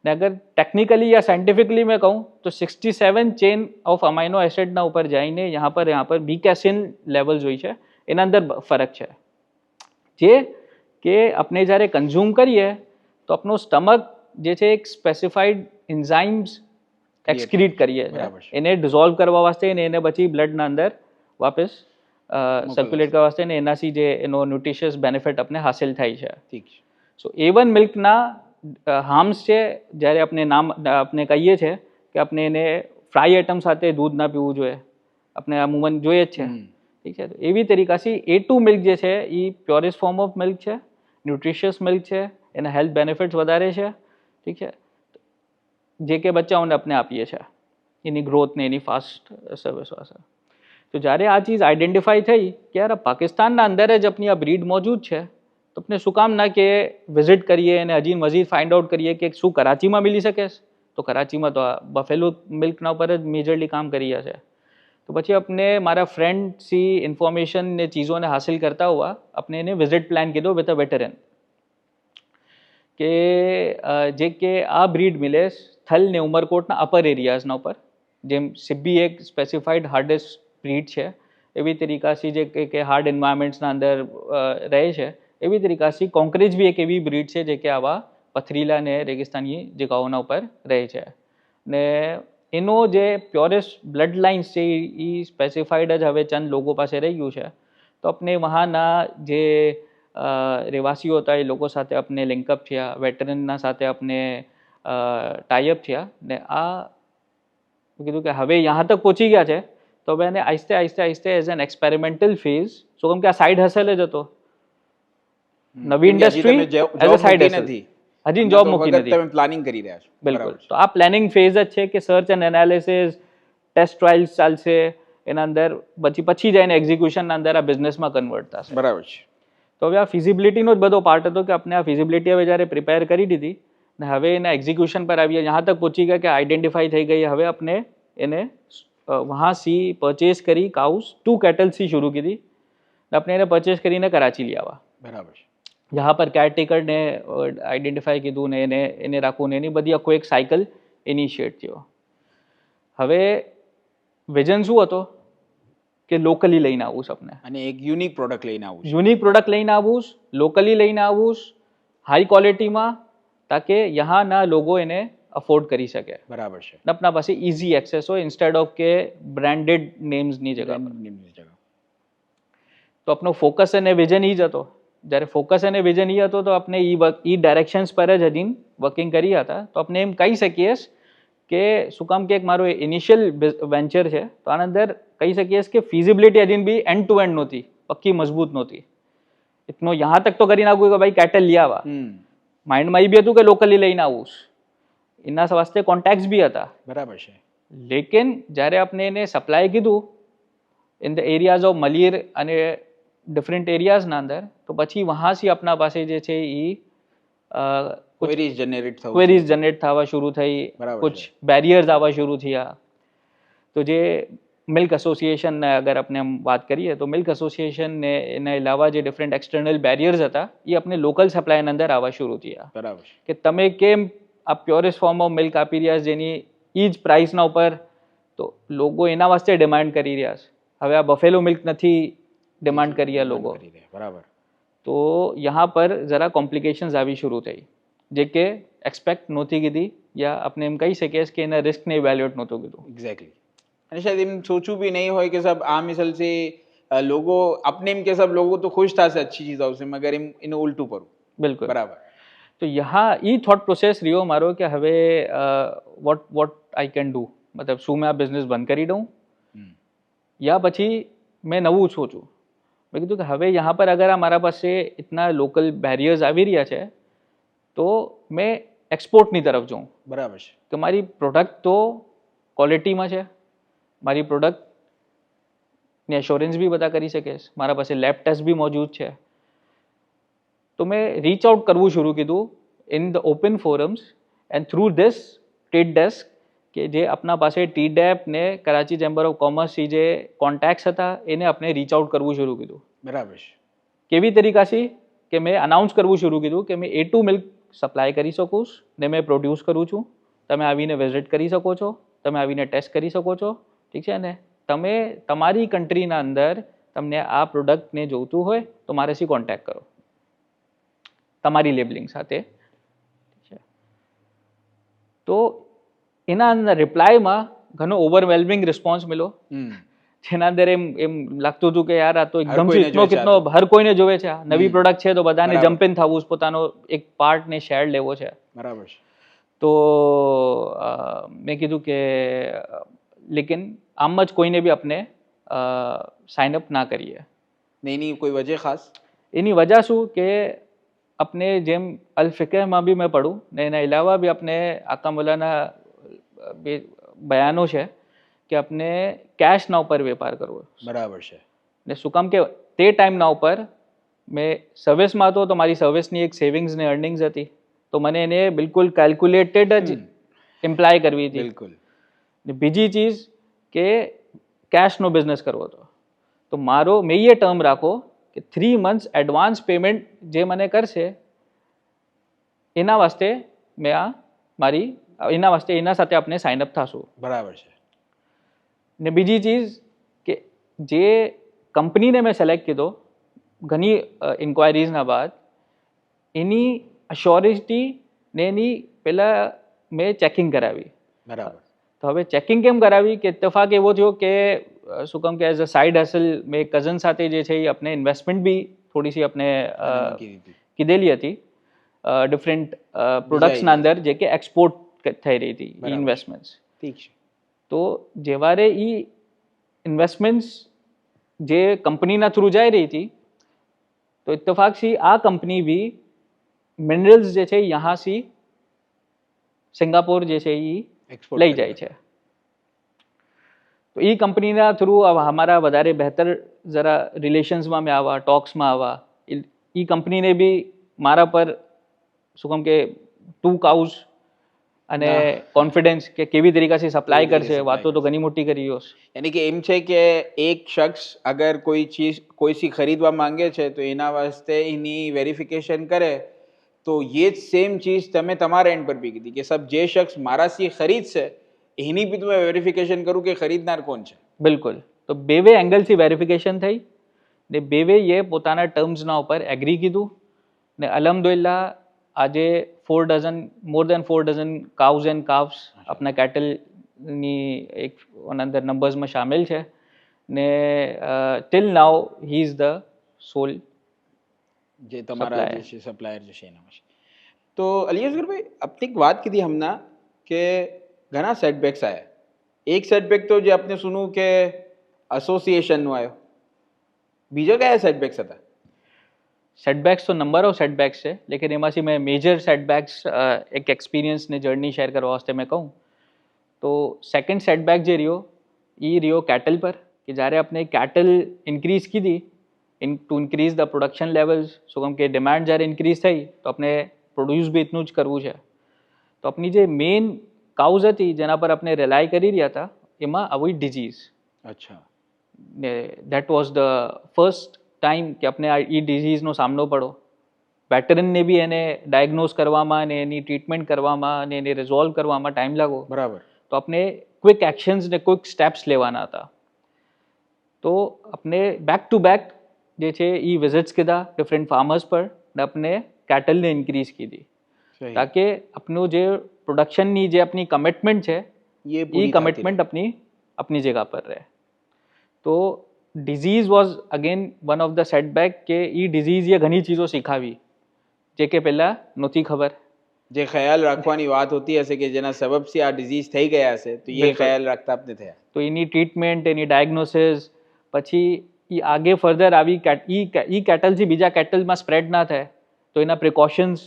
ને અગર ટેકનિકલી યા સાયન્ટિફિકલી મેં કહું તો 67 ચેન ઓફ અમાઇનો એસિડના ઉપર જઈને यहाँ पर બી કેસીન લેવલ્સ હોય છે, એના અંદર ફરક છે, જે કે આપણે જ્યારે કન્ઝ્યુમ કરીએ તો આપણું સ્ટમક જે છે એક સ્પેસિફાઈડ એન્ઝાઇમ્સ એક્સક્રીટ કરીએ છીએ એને ડિઝોલ્વ કરવા વાસ્તે ને એને પછી બ્લડના અંદર વાપસ સર્ક્યુલેટ કરવા વાસ્તે ને એનાથી જે એનો ન્યુટ્રિશિયસ બેનિફિટ આપણે હાસિલ થાય છે. ઠીક છે. સો A1 મિલ્કના હાર્મ્સ છે, જ્યારે આપણે કહીએ છીએ કે આપણે એને ફ્રાય આઇટમ સાથે દૂધ ના પીવું જોઈએ, આપણે આ મૂવમેન્ટ જોઈએ જ છે, ઠીક છે. તો એવી તરીકાથી A2 મિલ્ક જે છે એ પ્યોરેસ્ટ ફોર્મ ઓફ મિલ્ક છે, ન્યુટ્રિશિયસ મિલ્ક છે, એના હેલ્થ બેનિફિટ્સ વધારે છે, ઠીક છે, જે કે બચ્ચાઓને આપણે આપીએ છીએ એની ગ્રોથ ને એની ફાસ્ટ સર્વિસ વાસ્તે. તો જ્યારે આ ચીજ આઈડેન્ટિફાઈ થઈ કે યાર પાકિસ્તાનના અંદર જ આપણી આ બ્રીડ મોજૂદ છે, તો આપણે શું કામ ના કે વિઝિટ કરીએ અને હજી મઝીદ ફાઇન્ડ આઉટ કરીએ કે શું કરાચીમાં મિલી શકે. તો કરાચીમાં તો આ બફેલો મિલ્કના ઉપર જ મેજરલી કામ કરી છે. તો પછી આપણે મારા ફ્રેન્ડ સી ઇન્ફોર્મેશન ને ચીज़ों ने हासिल करता हुआ अपने એને વિઝિટ પ્લાન કીધો વિથ અ વેટરન કે જે કે આ બ્રીડ મિલે થલ ને ઉમરકોટના અપર એરિયાઝના ઉપર, જેમ સિબ્બી એક સ્પેસિફાઈડ હાર્ડેસ્ટ બ્રીડ છે, એવી તરીકાથી જે કે હાર્ડ એન્વાયરમેન્ટ્સના અંદર રહે છે, એવી તરીકાથી કોંકરેજ બી એક એવી બ્રીડ છે જે કે આવા પથરીલા ને રેગિસ્તાની જગાઓના ઉપર રહે છે. ને એનો જે પ્યોરેસ્ટ બ્લડ લાઇન્સ છે એ સ્પેસિફાઈડ જ હવે ચંદ લોકો પાસે રહી ગયું છે. તો આપણે વહાના જે રહેવાસીઓ હતા એ લોકો સાથે આપણે લિંકઅપ થયા, વેટરનના સાથે આપણે ટાઈઅપ થયા, ને આ કીધું કે હવે यहाँ તક પહોંચી ગયા છે તો હવે એને આહિસ્તે આહિસ્તે આહિસ્તે એઝ એન એક્સપેરિમેન્ટલ ફેઝ, શું કેમ કે આ સાઇડ હસલ જ હતો, નવી industry as a side hustle, હજી જોબ મૂકી નથી, તમે પ્લાનિંગ કરી રહ્યા છો. બિલકુલ. તો આ પ્લાનિંગ ફેઝ જ છે કે search and analysis, test trials ચાલશે એના અંદર, પછી જઈને એક્ઝિક્યુશનના અંદર આ બિઝનેસમાં કન્વર્ટ થશે. બરાબર છે. તો હવે આ ફિઝિબિલિટીનો જ બધો પાર્ટ હતો કે આપણે આ ફિઝિબિલિટી હવે જ્યારે પ્રિપેર કરી દીધી ને હવે એના એક્ઝિક્યુશન પર આવીએ, यहाँ તક પહોંચી ગયા કે આઈડેન્ટિફાઈ થઈ ગઈ, હવે આપણે એને વहाँ सी પરચેસ કરી કાઉસ 2 કેટલ્સ થી શરૂ કરી, આપણે એને પરચેસ કરીને કરાચી લઈ આવ્યા. બરાબર છે. यहाँ पर કેરટેકર ને આઈડેન્ટિફાઈ કીધું ને એને રાખવું ને એની બધી આખો એક સાયકલ ઇનિશિએટ થયો. હવે વિઝન શું હતો કે લોકલી લઈને આવું સપને, અને એક યુનિક પ્રોડક્ટ લઈને આવું, યુનિક પ્રોડક્ટ લઈને આવું, લોકલી લઈને આવું, હાઈ ક્વોલિટીમાં, તાકે યહાંના લોકો એને અફોર્ડ કરી શકે. બરાબર છે. આપણા પાસે ઇઝી એક્સેસ હોય ઇન્સ્ટેડ ઓફ કે બ્રાન્ડેડ નેમ્સની જગ્યા પર. તો આપણો ફોકસ અને વિઝન એ જ હતો. જ્યારે ફોકસ અને વિઝન એ હતો તો આપણે એ ડાયરેક્શન્સ પર જ હજી વર્કિંગ કરી હતા. તો આપણે એમ કહી શકીએ કે શું કામ કે એક મારો ઇનિશિયલ વેન્ચર છે, તો આના અંદર કહી શકીએ કે ફિઝિબિલિટી હજી બી એન્ડ ટુ એન્ડ નહોતી, પક્કી મજબૂત નહોતી. ઇતનો यहाँ તક તો કરી નાખું કે ભાઈ કેટલ લઈ આવા, માઇન્ડમાં એ બી હતું કે લોકલી લઈને આવું, એના વાસ્તે કોન્ટેક્ટ્સ બી હતા. બરાબર છે. લેકિન જ્યારે આપણે એને સપ્લાય કીધું in the areas of Malir અને ડિફરન્ટ એરિયાઝના અંદર, તો પછી વહાંથી આપણા પાસે જે છે એ ક્વેરીઝ જનરેટ થવા શરૂ થઈ, કુછ બેરિયર્સ આવવા શરૂ થયા. તો જે મિલ્ક એસોસિએશન અગર આપણે વાત કરીએ તો મિલ્ક એસોસિએશન ને એના અલાવા જે ડિફરન્ટ એક્સટર્નલ બેરિયર્સ હતા એ આપણે લોકલ સપ્લાયના અંદર આવવા શરૂ થયા. બરાબર કે તમે કેમ આ પ્યોરેસ્ટ ફોર્મ ઓફ મિલ્ક આપી રહ્યા છે જેની એ જ પ્રાઇસના ઉપર, તો લોકો એના વાસ્તે ડિમાન્ડ કરી રહ્યા છે. હવે આ બફેલો મિલ્ક નથી ડિમાન્ડ કરી રહ્યા લોકો. બરાબર. તો यहाँ पर જરા કોમ્પ્લિકેશન્સ આવી શરૂ થઈ, જે કે એક્સપેક્ટ નહોતી કીધી, યા આપણે એમ કહી શકીએ કે એના રિસ્કને ઇવેલ્યુએટ નહોતું કીધું. એક્ઝેક્ટલી. અને શાયદ એમ સોચું भी नहीं હોય કે सब આ મિસલ से लोगों अपने એમ કે सब लोगों तो खुश था से अच्छी चीज આવશે, મગર એનું ઉલટું કરું. બિલકુલ. બરાબર. તો यहाँ એ થોટ પ્રોસેસ રહ્યો મારો કે હવે વોટ આઈ કેન ડુ, મતલબ શું મેં આ બિઝનેસ બંધ કરી દઉં યા પછી મેં નવું સોચું. મેં કીધું કે હવે यहाँ पर अगर हमारा પાસે इतना લોકલ બેરિયર્સ આવી રહ્યા છે તો મેં એક્સપોર્ટની તરફ જાઉં. બરાબર છે. કે મારી પ્રોડક્ટ તો ક્વોલિટીમાં છે, મારી પ્રોડક્ટ ને એશ્યોરન્સ બી બધા કરી શકે છે. મારા પાસે લેબ ટેસ્ટ બી મોજૂદ છે. તો મેં રીચ આઉટ કરવું શરૂ કીધું in the open forums and through this trade desk કે જે આપણા પાસે TDEP ને કરાચી ચેમ્બર ઓફ કોમર્સથી જે કોન્ટેક્ટ્સ હતા એને આપણે રીચ આઉટ કરવું શરૂ કીધું. બરાબર છે. કેવી તરીકાથી કે મેં અનાઉન્સ કરવું શરૂ કીધું કે મેં A2 મિલ્ક સપ્લાય કરી શકું ને મેં પ્રોડ્યુસ કરું છું. તમે આવીને વિઝિટ કરી શકો છો, તમે આવીને ટેસ્ટ કરી શકો છો. ઠીક છે ને, તમે તમારી કન્ટ્રીના અંદર તમને આ પ્રોડક્ટને જોઈતું હોય તો મારાથી કોન્ટેક્ટ કરો તમારી લેબલિંગ સાથે. તો એના અંદર રિપ્લાયમાં ઘણો ઓવરવેલ્મિંગ રિસ્પોન્સ મળ્યો, જેના અંદર એમ લાગતું હતું કે યાર આ તો એકદમ કેટલો હર કોઈને જોવે છે. નવી પ્રોડક્ટ છે તો બધાને જમ્પ ઇન થવું, પોતાનો એક પાર્ટ ને શેર લેવો છે. બરાબર છે. તો મેં કીધું કે લેકિન આમ જ કોઈને બી આપણે સાઇન અપ ના કરીએ. એની કોઈ વજહ ખાસ? એની વજહ શું કે આપણે જેમ અલ ફિકરમાં બી મેં પડું ને એના અલાવા બી આપણે આકામુલ્લાના બે બયાનો છે કે આપણે કેશના ઉપર વેપાર કરવો. બરાબર છે. ને શું કામ કે તે ટાઈમના ઉપર મેં સર્વિસમાં હતો તો મારી સર્વિસની એક સેવિંગ્સ ને અર્નિંગ્સ હતી, તો મને એને બિલકુલ કેલ્ક્યુલેટેડ જ એમ્પ્લાય કરવી હતી. બિલકુલ. બીજી ચીજ કે કેશનો બિઝનેસ કરવો હતો, તો મારો મેં એ ટર્મ રાખો કે 3 months એડવાન્સ પેમેન્ટ જે મને કરશે એના વાસ્તે મેં એના વાસ્તે એના સાથે આપણે સાઇન અપ થશું. બરાબર છે. ને બીજી ચીજ કે જે કંપનીને મેં સિલેક્ટ કીધો ઘણી ઇન્ક્વાયરીઝના બાદ, એની અશ્યોરિટી ને એની પહેલાં મેં ચેકિંગ કરાવી. બરાબર. તો હવે ચેકિંગ કેમ કરાવી કે ઇત્તફાક એવો થયો કે શું કામ કે એઝ અ સાઇડ હસલ મેં કઝન સાથે જે છે એ આપણે ઇન્વેસ્ટમેન્ટ બી થોડીસી આપણે કીધેલી હતી ડિફરન્ટ પ્રોડક્ટ્સના અંદર જે કે એક્સપોર્ટ થઈ રહી હતી ઇન્વેસ્ટમેન્ટ્સ. ઠીક છે. તો જેવારે એ ઇન્વેસ્ટમેન્ટ્સ જે કંપનીના થ્રુ જઈ રહી હતી, તો ઇત્તફાકથી આ કંપની બી મિનરલ્સ જે છે યહાંથી સિંગાપોર જે છે એ લઈ જાય છે. તો એ કંપનીના થ્રુ અમારા વધારે બહેતર જરા રિલેશન્સમાં મેં આવા, ટોક્સમાં આવા. એ કંપનીને બી મારા પર શું કામ કે 2 cows અને કોન્ફિડન્સ કે કેવી તરીકાથી સપ્લાય કરશે, વાતો તો ઘણી મોટી કરી છે. યાની કે એમ છે કે એક શખ્સ અગર કોઈ ચીજ કોઈથી ખરીદવા માંગે છે તો એના વાસ્તે એની વેરિફિકેશન કરે, તો ये જ સેમ ચીજ તમે તમારા એન્ડ પર બી કીધી કે સબ જે શખ્સ મારાથી ખરીદશે એની બી તમે વેરિફિકેશન કરું કે ખરીદનાર કોણ છે. બિલકુલ. તો બે એંગલથી વેરિફિકેશન થઈ ને એ પોતાના ટર્મ્સના ઉપર એગ્રી કીધું ને અલહમદુલિલ્લાહ આજે 4 dozen more than 4 dozen cows and cows આપણા કેટલની એક અંદર નંબર્સમાં શામેલ છે ને till now he is the sole જે તમારા જે છે સપ્લાયર જે છે એનામાં છે. તો અલી અસગરભાઈ આપની એક વાત કીધી હમણાં કે ઘણા સેટબેક્સ આવ્યા. એક સેટબેક તો જે આપણે સુનું કે એસોસિએશનનો આવ્યો, બીજા કયા સેટબેક્સ હતા? સેટબેક્સ તો નંબર ઓફ સેટબેક્સ છે, લેકિન એમાંથી મેં મેજર સેટબેક્સ એક એક્સપિરિયન્સને જર્ની શેર કરવા વાસ્તે મેં કહું તો સેકન્ડ સેટબેક જે રહ્યો કેટલ પર, કે જ્યારે આપણે કેટલ ઇન્ક્રીઝ કીધી two increase the production levels. શું કામ કે ડિમાન્ડ જ્યારે ઇન્ક્રીઝ થઈ તો આપણે પ્રોડ્યુસ બી એટલું જ કરવું છે. તો આપણી જે મેઇન કાઉઝ હતી જેના પર આપણે રિલાય કરી રહ્યા હતા એમાં આવી ડિઝીઝ. અચ્છા. ને that was the first time કે આપણે આ ડિઝીઝનો સામનો પડો. વેટરનને બી એને ડાયગ્નોઝ કરવામાં અને એની ટ્રીટમેન્ટ કરવામાં અને એને રિઝોલ્વ કરવામાં ટાઈમ લાગો. બરાબર. તો આપણે ક્વિક એક્શન્સ ને ક્વિક સ્ટેપ્સ લેવાના હતા. તો આપણે બેક ટુ બેક જે છે એ વિઝિટ્સ કીધા ડિફરન્ટ ફાર્મર્સ પર ને આપણે કેટલને ઇન્ક્રીઝ કીધી તાકે આપનું જે પ્રોડક્શનની જે આપની કમિટમેન્ટ છે એ કમિટમેન્ટ अपनी जगह पर रहे. तो disease was again one of the setback કે એ ડિઝીઝ એ ઘણી ચીજો શીખાવી જે કે પહેલાં નહોતી ખબર. જે ખ્યાલ રાખવાની વાત હોતી હશે કે જેના સબબથી આ ડિઝીઝ થઈ ગયા હશે તો એ ખ્યાલ રાખતા આપને થયા. તો એની ટ્રીટમેન્ટ, એની ડાયગ્નોસિસ, પછી એ આગે ફર્ધર આવી એ કેટલથી બીજા કેટલમાં સ્પ્રેડ ના થાય તો એના પ્રિકોશન્સ,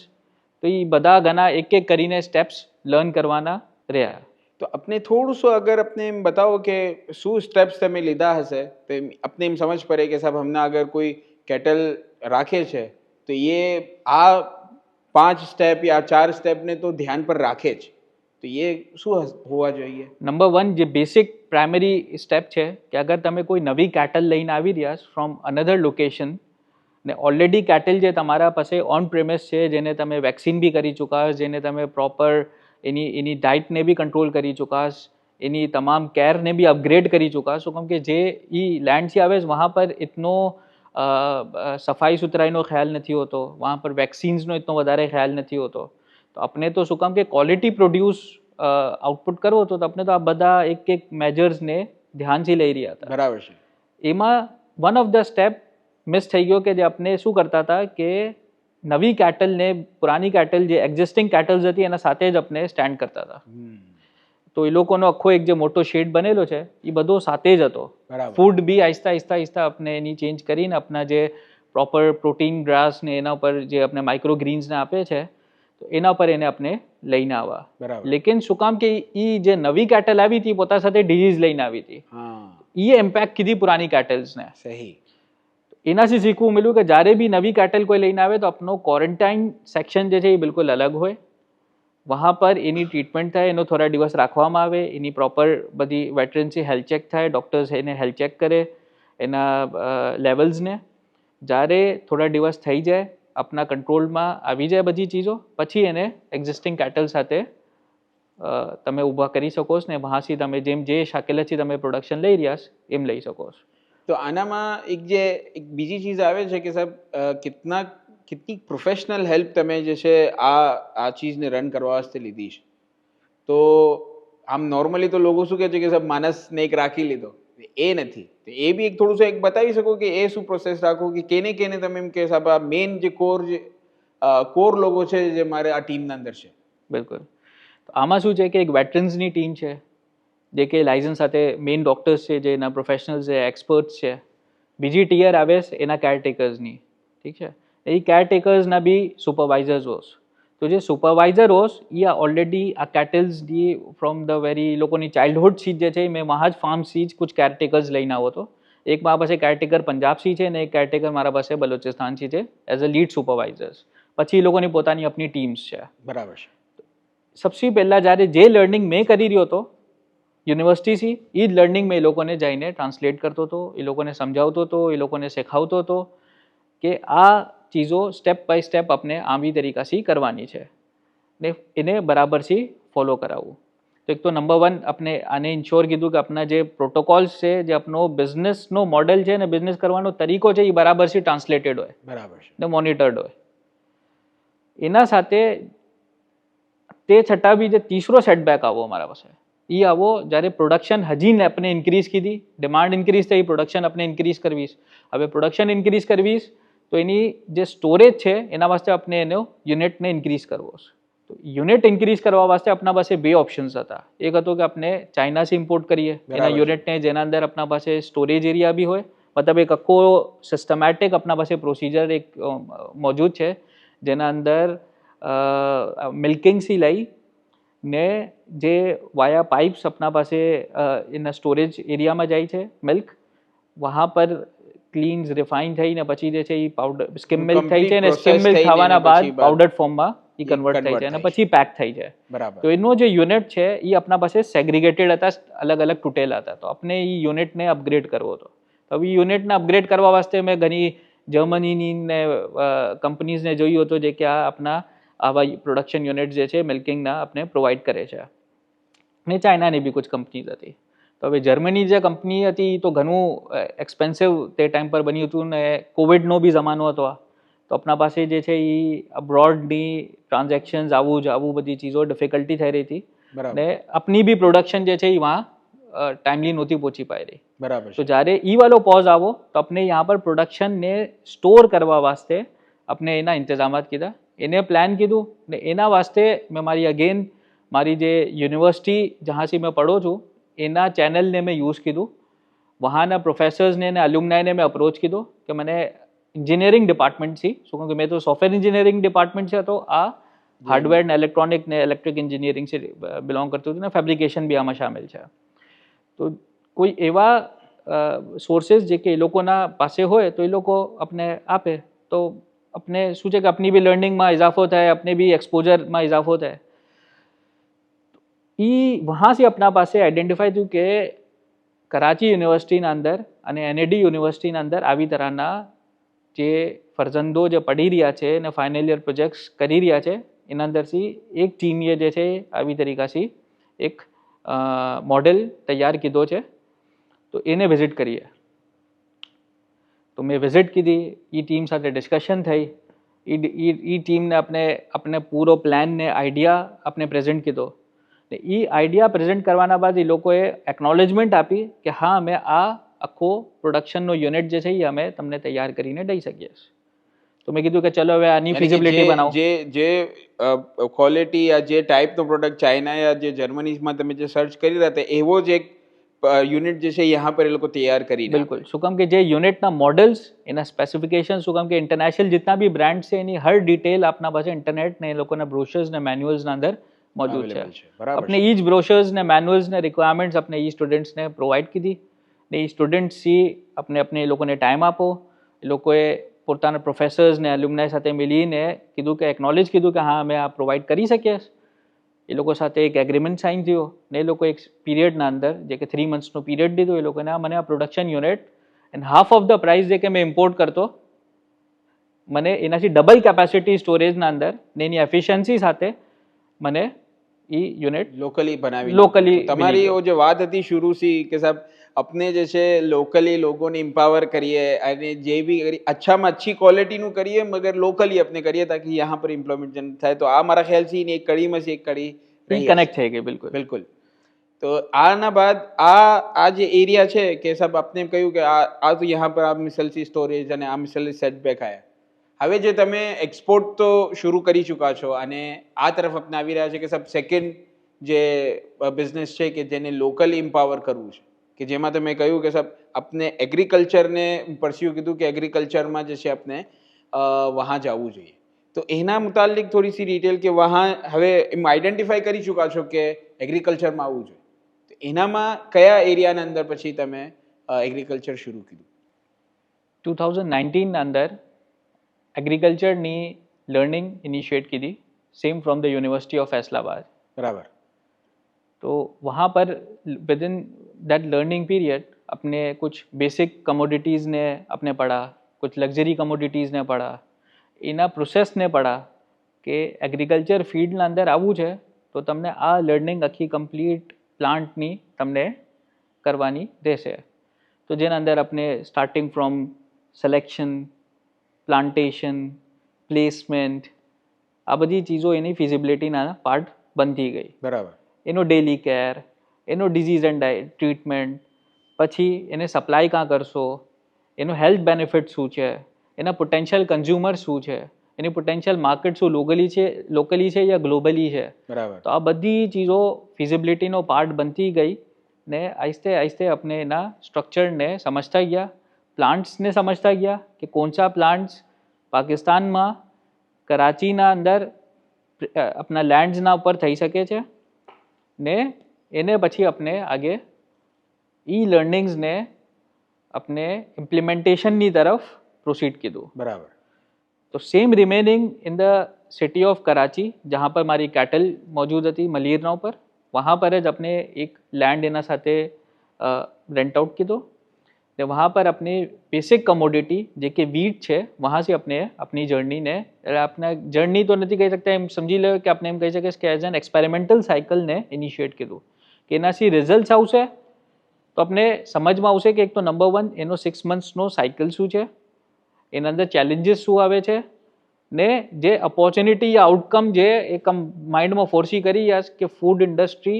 તો એ બધા ઘણા એક એક કરીને સ્ટેપ્સ લર્ન કરવાના રહ્યા. તો આપણે થોડું શું અગર આપને એમ બતાવો કે શું સ્ટેપ્સ તમે લીધા હશે તો આપને એમ સમજ પડે કે સાહેબ હમણાં અગર કોઈ કેટલ રાખે છે તો એ આ 5 સ્ટેપ या 4 સ્ટેપને તો ધ્યાન પર રાખે જ તો એ શું હોવા જોઈએ? નંબર 1 જે બેસિક પ્રાઇમરી સ્ટેપ છે કે અગર તમે કોઈ નવી કેટલ લઈને આવી રહ્યા ફ્રોમ અનધર લોકેશન ને ઓલરેડી કેટલ જે તમારા પાસે ઓન પ્રેમિસ છે, જેને તમે વેક્સિન બી કરી ચૂકા, જેને તમે પ્રોપર એની ડાઇટને બી કંટ્રોલ કરી ચૂકા, એની તમામ કેરને બી અપગ્રેડ કરી ચૂકા છો, કેમ કે જે એ लैंड से आवे वहाँ पर इतनो सफाई सुथराईનો ખ્યાલ નથી હોતો, वहाँ पर વેક્સિન્સનો इतनो વધારે ખ્યાલ નથી હોતો. તો આપણે તો શું કામ કે ક્વોલિટી પ્રોડ્યુસ આઉટપુટ કરવો હતો, તો આપણે તો આ બધા એક એક મેજર્સને ધ્યાનથી લઈ રહ્યા હતા. બરાબર છે. એમાં one of the step miss થઈ ગયો કે જે આપણે શું કરતા હતા કે નવી કેટલને પુરાની કેટલ જે એક્ઝિસ્ટિંગ કેટલ્સ હતી એના સાથે જ આપણે સ્ટેન્ડ કરતા હતા. તો એ લોકોનો આખો એક જે મોટો શેડ બનેલો છે એ બધો સાથે જ હતો. ફૂડ બી આહિસ્તા આહિસ્તા આહિસ્તા આપણે એની ચેન્જ કરીને આપણા જે પ્રોપર પ્રોટીન ગ્રાસ ને એના ઉપર જે આપણે માઇક્રો ગ્રીન્સને આપે છે તો એના પર એને આપણે લઈને આવવા. લેકિન શું કામ કે એ જે નવી કેટલ આવી હતી પોતા સાથે ડિઝીઝ લઈને આવી હતી, એ ઇમ્પેક્ટ કીધી પુરાની કેટલ્સને. સહી. એનાથી શીખવું મળ્યું કે જ્યારે બી નવી કેટલ કોઈ લઈને આવે તો આપનો ક્વોરન્ટાઇન સેક્શન જે છે એ બિલકુલ અલગ હોય, વहाँ पर એની ટ્રીટમેન્ટ થાય, એનો થોડા દિવસ રાખવામાં આવે, એની પ્રોપર બધી વેટરન્સી હેલ્થ ચેક થાય, ડૉક્ટર્સ એને હેલ્થ ચેક કરે એના લેવલ્સને. જ્યારે થોડા દિવસ થઈ જાય, આપણા કંટ્રોલમાં આવી જાય બધી ચીજો, પછી એને એક્ઝિસ્ટિંગ કેટલ સાથે તમે ઊભા કરી શકો છો ને વहाँથી તમે જેમ જે શાકેલાથી તમે પ્રોડક્શન લઈ રહ્યા એમ લઈ શકો છો. તો આનામાં એક બીજી ચીજ આવે છે કે સાહેબ કિતની પ્રોફેશનલ હેલ્પ તમે જે છે આ ચીજને રન કરવા વાસ્તે લીધી છે? તો આમ નોર્મલી તો લોકો શું કહે છે કે સાહેબ માણસને એક રાખી લીધો, એ નથી. તો એ બી એક થોડું એક બતાવી શકો કે એ શું પ્રોસેસ રાખો કે કેને કેને તમે એમ કે સાહેબ આ મેઇન જે કોર લોકો છે જે મારે આ ટીમના અંદર છે? બિલકુલ. તો આમાં શું છે કે એક વેટરન્સની ટીમ છે જે કે લાઇસન્સ સાથે મેઇન ડૉક્ટર્સ છે, જે એના પ્રોફેશનલ્સ છે, એક્સપર્ટ્સ છે. બીજી ટિયર આવે એના કેરટેકર્સની, ઠીક છે. એ કેરટેકર્સના બી સુપરવાઇઝર્સ હોસ. તો જે સુપરવાઇઝર હોસ એ ઓલરેડી આ કેટલ્સની ફ્રોમ ધ વેરી લોકોની ચાઇલ્ડહુડ સીજ જે છે મેં વहाँ જ ફાર્મ સીજ કુછ કેરટેકર્સ લઈને આવો હતો. એક મારા પાસે કેરટેકર પંજાબ સી છે ને એક કેરટેકર મારા પાસે બલોચિસ્તાન સી છે એઝ અ લીડ સુપરવાઇઝર્સ. પછી એ લોકોની પોતાની આપની ટીમ્સ છે. બરાબર છે. સૌથી પહેલાં જ્યારે જે લર્નિંગ મેં કરી રહ્યો હતો યુનિવર્સિટીથી, એ જ લર્નિંગ મેં એ લોકોને જઈને ટ્રાન્સલેટ કરતો હતો, એ લોકોને સમજાવતો હતો, એ લોકોને શીખવતો હતો કે આ ચીજો સ્ટેપ બાય સ્ટેપ આપણે આવી તરીકાથી કરવાની છે ને એને બરાબરથી ફોલો કરાવવું. તો એક તો નંબર 1 આપણે આને ઇન્શ્યોર કીધું કે આપણા જે પ્રોટોકોલ્સ છે, જે આપણો બિઝનેસનો મોડેલ છે ને બિઝનેસ કરવાનો તરીકો છે એ બરાબરથી ટ્રાન્સલેટેડ હોય, બરાબર છે, ને મોનિટર્ડ હોય. એના સાથે તે છતાં બી જે તીસરો સેટબેક આવો મારા પાસે, એ આવો જ્યારે પ્રોડક્શન હજી આપણે ઇન્ક્રીઝ કીધી, ડિમાન્ડ ઇન્ક્રીઝ થઈ, પ્રોડક્શન આપણે ઇન્ક્રીઝ કરવીશ. હવે પ્રોડક્શન ઇન્ક્રીઝ કરવીશ તો એની જે સ્ટોરેજ છે એના વાસ્તે આપણે એનો યુનિટને ઇન્ક્રીઝ કરવો છે. તો યુનિટ ઇન્ક્રીઝ કરવા વાસ્તે આપણા પાસે 2 ઓપ્શન્સ હતા. એક હતો કે આપણે ચાઇનાથી ઇમ્પોર્ટ કરીએ એના યુનિટને, જેના અંદર આપણા પાસે સ્ટોરેજ એરિયા બી હોય, મતલબ એક આખો સિસ્ટમેટિક આપણા પાસે પ્રોસિજર એક મોજૂદ છે જેના અંદર મિલ્કિંગથી લઈ ને જે વાયા પાઇપ્સ આપણા પાસે એના સ્ટોરેજ એરિયામાં જાય છે મિલ્ક, વहाँ પર ક્લીન્સ રિફાઇન થઈને પછી જે છે એ પાવડર સ્કિમ મિલ્ક થઈ છે, અને સ્કિમ મિલ્ક થવાના બાદ પાવડર્ડ ફોર્મમાં એ કન્વર્ટ થઈ જાય અને પછી પેક થઈ જાય. તો એનો જે યુનિટ છે એ આપણા પાસે સેગ્રીગેટેડ હતા, અલગ અલગ તૂટેલા હતા. તો આપણે એ યુનિટને અપગ્રેડ કરવો હતો. તો હવે યુનિટને અપગ્રેડ કરવા વાસ્તે મેં ઘણી જર્મનીની ને કંપનીઝને જોયું હતું જે કે આ આપણા આવા પ્રોડક્શન યુનિટ જે છે મિલ્કિંગના આપણે પ્રોવાઈડ કરે છે, ને ચાઇનાની બી કુછ કંપનીઝ હતી. તો હવે જર્મની જે કંપની હતી તો ઘણું એક્સપેન્સિવ તે ટાઈમ પર બન્યું હતું ને કોવિડનો બી જમાનો હતો. તો આપણા પાસે જે છે એ અબ્રોડની ટ્રાન્ઝેક્શન્સ આવું બધી ચીજો ડિફિકલ્ટી થઈ રહી હતી ને આપની બી પ્રોડક્શન જે છે એ વहाँ ટાઈમલી નહોતી પહોંચી પાઈ રહી. બરાબર. તો જ્યારે એ વાલો પોઝ આવો તો આપણે यहाँ પર પ્રોડક્શનને સ્ટોર કરવા વાસ્તે આપણે એના ઇંતજામાત કીધા, એને પ્લાન કીધું ને એના વાસ્તે મેં મારી જે યુનિવર્સિટી જहाँથી મેં પડો છું એના ચેનલને મેં યુઝ કીધું. વહાંના પ્રોફેસર્સને અને અલ્યુમનાઈને મેં અપ્રોચ કીધો કે મને એન્જિનિયરિંગ ડિપાર્ટમેન્ટથી, શું કહું કે મેં તો સોફ્ટવેર એન્જિનિયરિંગ ડિપાર્ટમેન્ટ છે, તો આ हार्डवेयर ने इलेक्ट्रॉनिक ने इलेक्ट्रिक इंजीनियरिंग से बिलोंग करતું હતું ને ફેબ્રિકેશન બી આમાં શામેલ છે. તો કોઈ એવા સોર્सेस જે કે એ લોકોના પાસે હોય તો એ લોકો अपने આપે તો अपने શું છે કે अपनी भी લર્નિંગમાં ઇજાફો થાય, अपने भी एक्सपोजરમાં ઇજાફો થાય. એ વहाँ से अपना પાસે આઈડેન્ટિફાઈ થયું કે કરાચી યુનિવર્સિટીના અંદર અને એનએડી યુનિવર્સિટીના અંદર આવી તરહના જે ફરજંદો જે પઢી રહ્યા છે અને ફાઇનલ યર પ્રોજેક્ટ્સ કરી રહ્યા છે એના અંદરથી એક ટીમે જે છે આવી તરીકાથી એક મોડેલ તૈયાર કીધો છે. તો એને વિઝિટ કરીએ. તો મેં વિઝિટ કીધી, એ ટીમ સાથે ડિસ્કશન થઈ, એ ટીમને આપણે પૂરો પ્લાન ને આઈડિયા આપણે પ્રેઝન્ટ કીધો. એ આઈડિયા પ્રેઝન્ટ કરવાના બાદ એ લોકોએ એકનોલેજમેન્ટ આપી કે હા અમે આ આખો પ્રોડક્શનનો યુનિટ જે છે એ અમે તમને તૈયાર કરીને દઈ શકીએ છીએ. તો મેં કીધું કે ચલો હવે આની ફિઝિબિલિટી બનાવો. જે ક્વોલિટી યા જે ટાઈપનો પ્રોડક્ટ ચાઇના યા જે જર્મનીમાં તમે જે સર્ચ કરી રહ્યા હતા એવો જ એક યુનિટ જે છે यहाँ पर એ લોકો તૈયાર કરી. બિલકુલ. શું કામ કે જે યુનિટના મોડલ્સ એના સ્પેસિફિકેશન, શું કામ કે ઇન્ટરનેશનલ જેટલા બી બ્રાન્ડ છે એની હર ડિટેલ આપના પાસે ઇન્ટરનેટ ને એ લોકોના બ્રોશર્સ ને મેન્યુઅલ્સના અંદર મોજૂદ છે. આપણે એ જ બ્રોશર્સ ને મેન્યુઅલ્સ ને રિક્વાયરમેન્ટ્સ આપણે એ સ્ટુડન્ટ્સને પ્રોવાઈડ કીધી ને એ સ્ટુડન્ટ્સથી આપણે એ લોકોને ટાઈમ આપો. એ લોકોએ પોતાના પ્રોફેસર્સ ને એલ્યુમનાઈ સાથે મળીને કીધું કે એકનોલેજ કીધું કે હા અમે આ પ્રોવાઈડ કરી શકીએ. એ લોકો સાથે એક એગ્રીમેન્ટ સાઇન થયો ને એ લોકો એક પીરિયડના અંદર જે કે 3 monthsનો પીરિયડ દીધો એ લોકોને મને આ production unit and half of the price જે કે મેં ઇમ્પોર્ટ કરતો મને એનાથી ડબલ કેપેસિટી સ્ટોરેજના અંદર ને એની એફિશિયન્સી સાથે મને એ યુનિટ લોકલી બનાવી. લોકલી તમારી જે વાત હતી શરૂથી કે સાહેબ अपने જે છે લોકલી લોકોને એમ્પાવર કરીએ અને જે બી અચ્છામાં અચ્છી ક્વોલિટીનું કરીએ મગર લોકલી આપણે કરીએ તાકી यहाँ पर ઇમ્પ્લિમેન્ટ થાય. તો આ મારા ખ્યાલથી એક કડીમાં से एक कड़ी કનેક્ટ થઈ ગઈ. બિલકુલ બિલકુલ. તો આના બાદ આ જે એરિયા છે કે સાહેબ આપને એમ કહ્યું કે આ તો यहाँ पर આ મિસલથી સ્ટોરેજ અને આ મિસલથી સેટબેક આયા. હવે જે તમે એક્સપોર્ટ તો શરૂ કરી ચૂકા છો અને આ તરફ આપણે આવી રહ્યા છે કે સાહેબ સેકન્ડ જે બિઝનેસ છે કે જેને લોકલી એમ્પાવર કરવું છે કે જેમાં તમે કહ્યું કે સાહેબ આપણે એગ્રીકલ્ચરને પરસ્યુ કીધું કે એગ્રીકલ્ચરમાં જે છે આપણે વહાં જવું જોઈએ. તો એના મુતાલિક થોડી સી ડિટેલ કે વહાં હવે એમ આઈડેન્ટિફાઈ કરી ચૂકા છો કે એગ્રીકલ્ચરમાં આવવું જોઈએ. તો એનામાં કયા એરિયાના અંદર પછી તમે એગ્રીકલ્ચર શરૂ કીધું? 2019 અંદર એગ્રીકલ્ચરની લર્નિંગ ઇનિશિएट की थी same from the university of Faisalabad. बराबर. तो वहाँ पर with in that learning period अपने कुछ बेसिक कमोडिटीज़ ने अपने पढ़ा, कुछ लग्जरी कमोडिटीज़ ने पढ़ा, એના પ્રોસેસને પढ़ा કે એગ્રીકલ્ચર ફિલ્ડના અંદર આવવું છે તો તમને આ લર્નિંગ આખી કમ્પ્લીટ પ્લાન્ટની તમને કરવાની રહેશે. તો જેના અંદર આપણે starting from selection, plantation, placement આ બધી ચીજો એની ફિઝિબિલિટીના પાર્ટ બનતી ગઈ. બરાબર. એનો ડેલી કેર, એનો ડિઝીઝ એન્ડ ટ્રીટમેન્ટ, પછી એને સપ્લાય ક્યાં કરશો, એનો હેલ્થ બેનિફિટ શું છે, એના પોટેન્શિયલ કન્ઝ્યુમર શું છે, એની પોટેન્શિયલ માર્કેટ શું લોકલી છે યા ગ્લોબલી છે. બરાબર. તો આ બધી ચીજો ફિઝિબિલિટીનો પાર્ટ બનતી ગઈ ને આહિસ્તે આહિસ્તે આપણે એના સ્ટ્રક્ચરને સમજતા ગયા, પ્લાન્ટ્સને સમજતા ગયા કે કોણસા પ્લાન્ટ્સ પાકિસ્તાનમાં કરાચીના અંદર આપણા લેન્ડ્સના ઉપર થઈ શકે છે ને એને પછી આપણે આગે ઈ લર્નિંગ્સને अपने इम्प्लीमेंटेशनની तरफ प्रोसीड કીધું. बराबर. तो same remaining in the city of Karachi जहाँ पर हमारी कैटल मौजूद હતી મલીરના ઉપર, वहाँ पर જ अपने एक लैंड એના સાથે रेंट आउट કીધો ને वहाँ पर अपने बेसिक कमोडिटी જે કે वीट છે वहाँ से अपने अपनी जर्नी ने अपना जर्नी तो નથી કહી શકતા, એમ સમજી લો કે આપણે એમ કહી શકીએ કે એઝ એન એક્સપેરિમેન્ટલ સાયકલને ઇનિશિએટ કીધું કે એનાથી રિઝલ્ટ આવશે તો આપણે સમજમાં આવશે કે એક તો નંબર 1 એનો 6 monthsનો સાયકલ શું છે, એના અંદર ચેલેન્જીસ શું આવે છે ને જે ઓપોર્ચ્યુનિટી યા આઉટકમ જે એક માઇન્ડમાં ફોર્સી કરી કે ફૂડ ઇન્ડસ્ટ્રી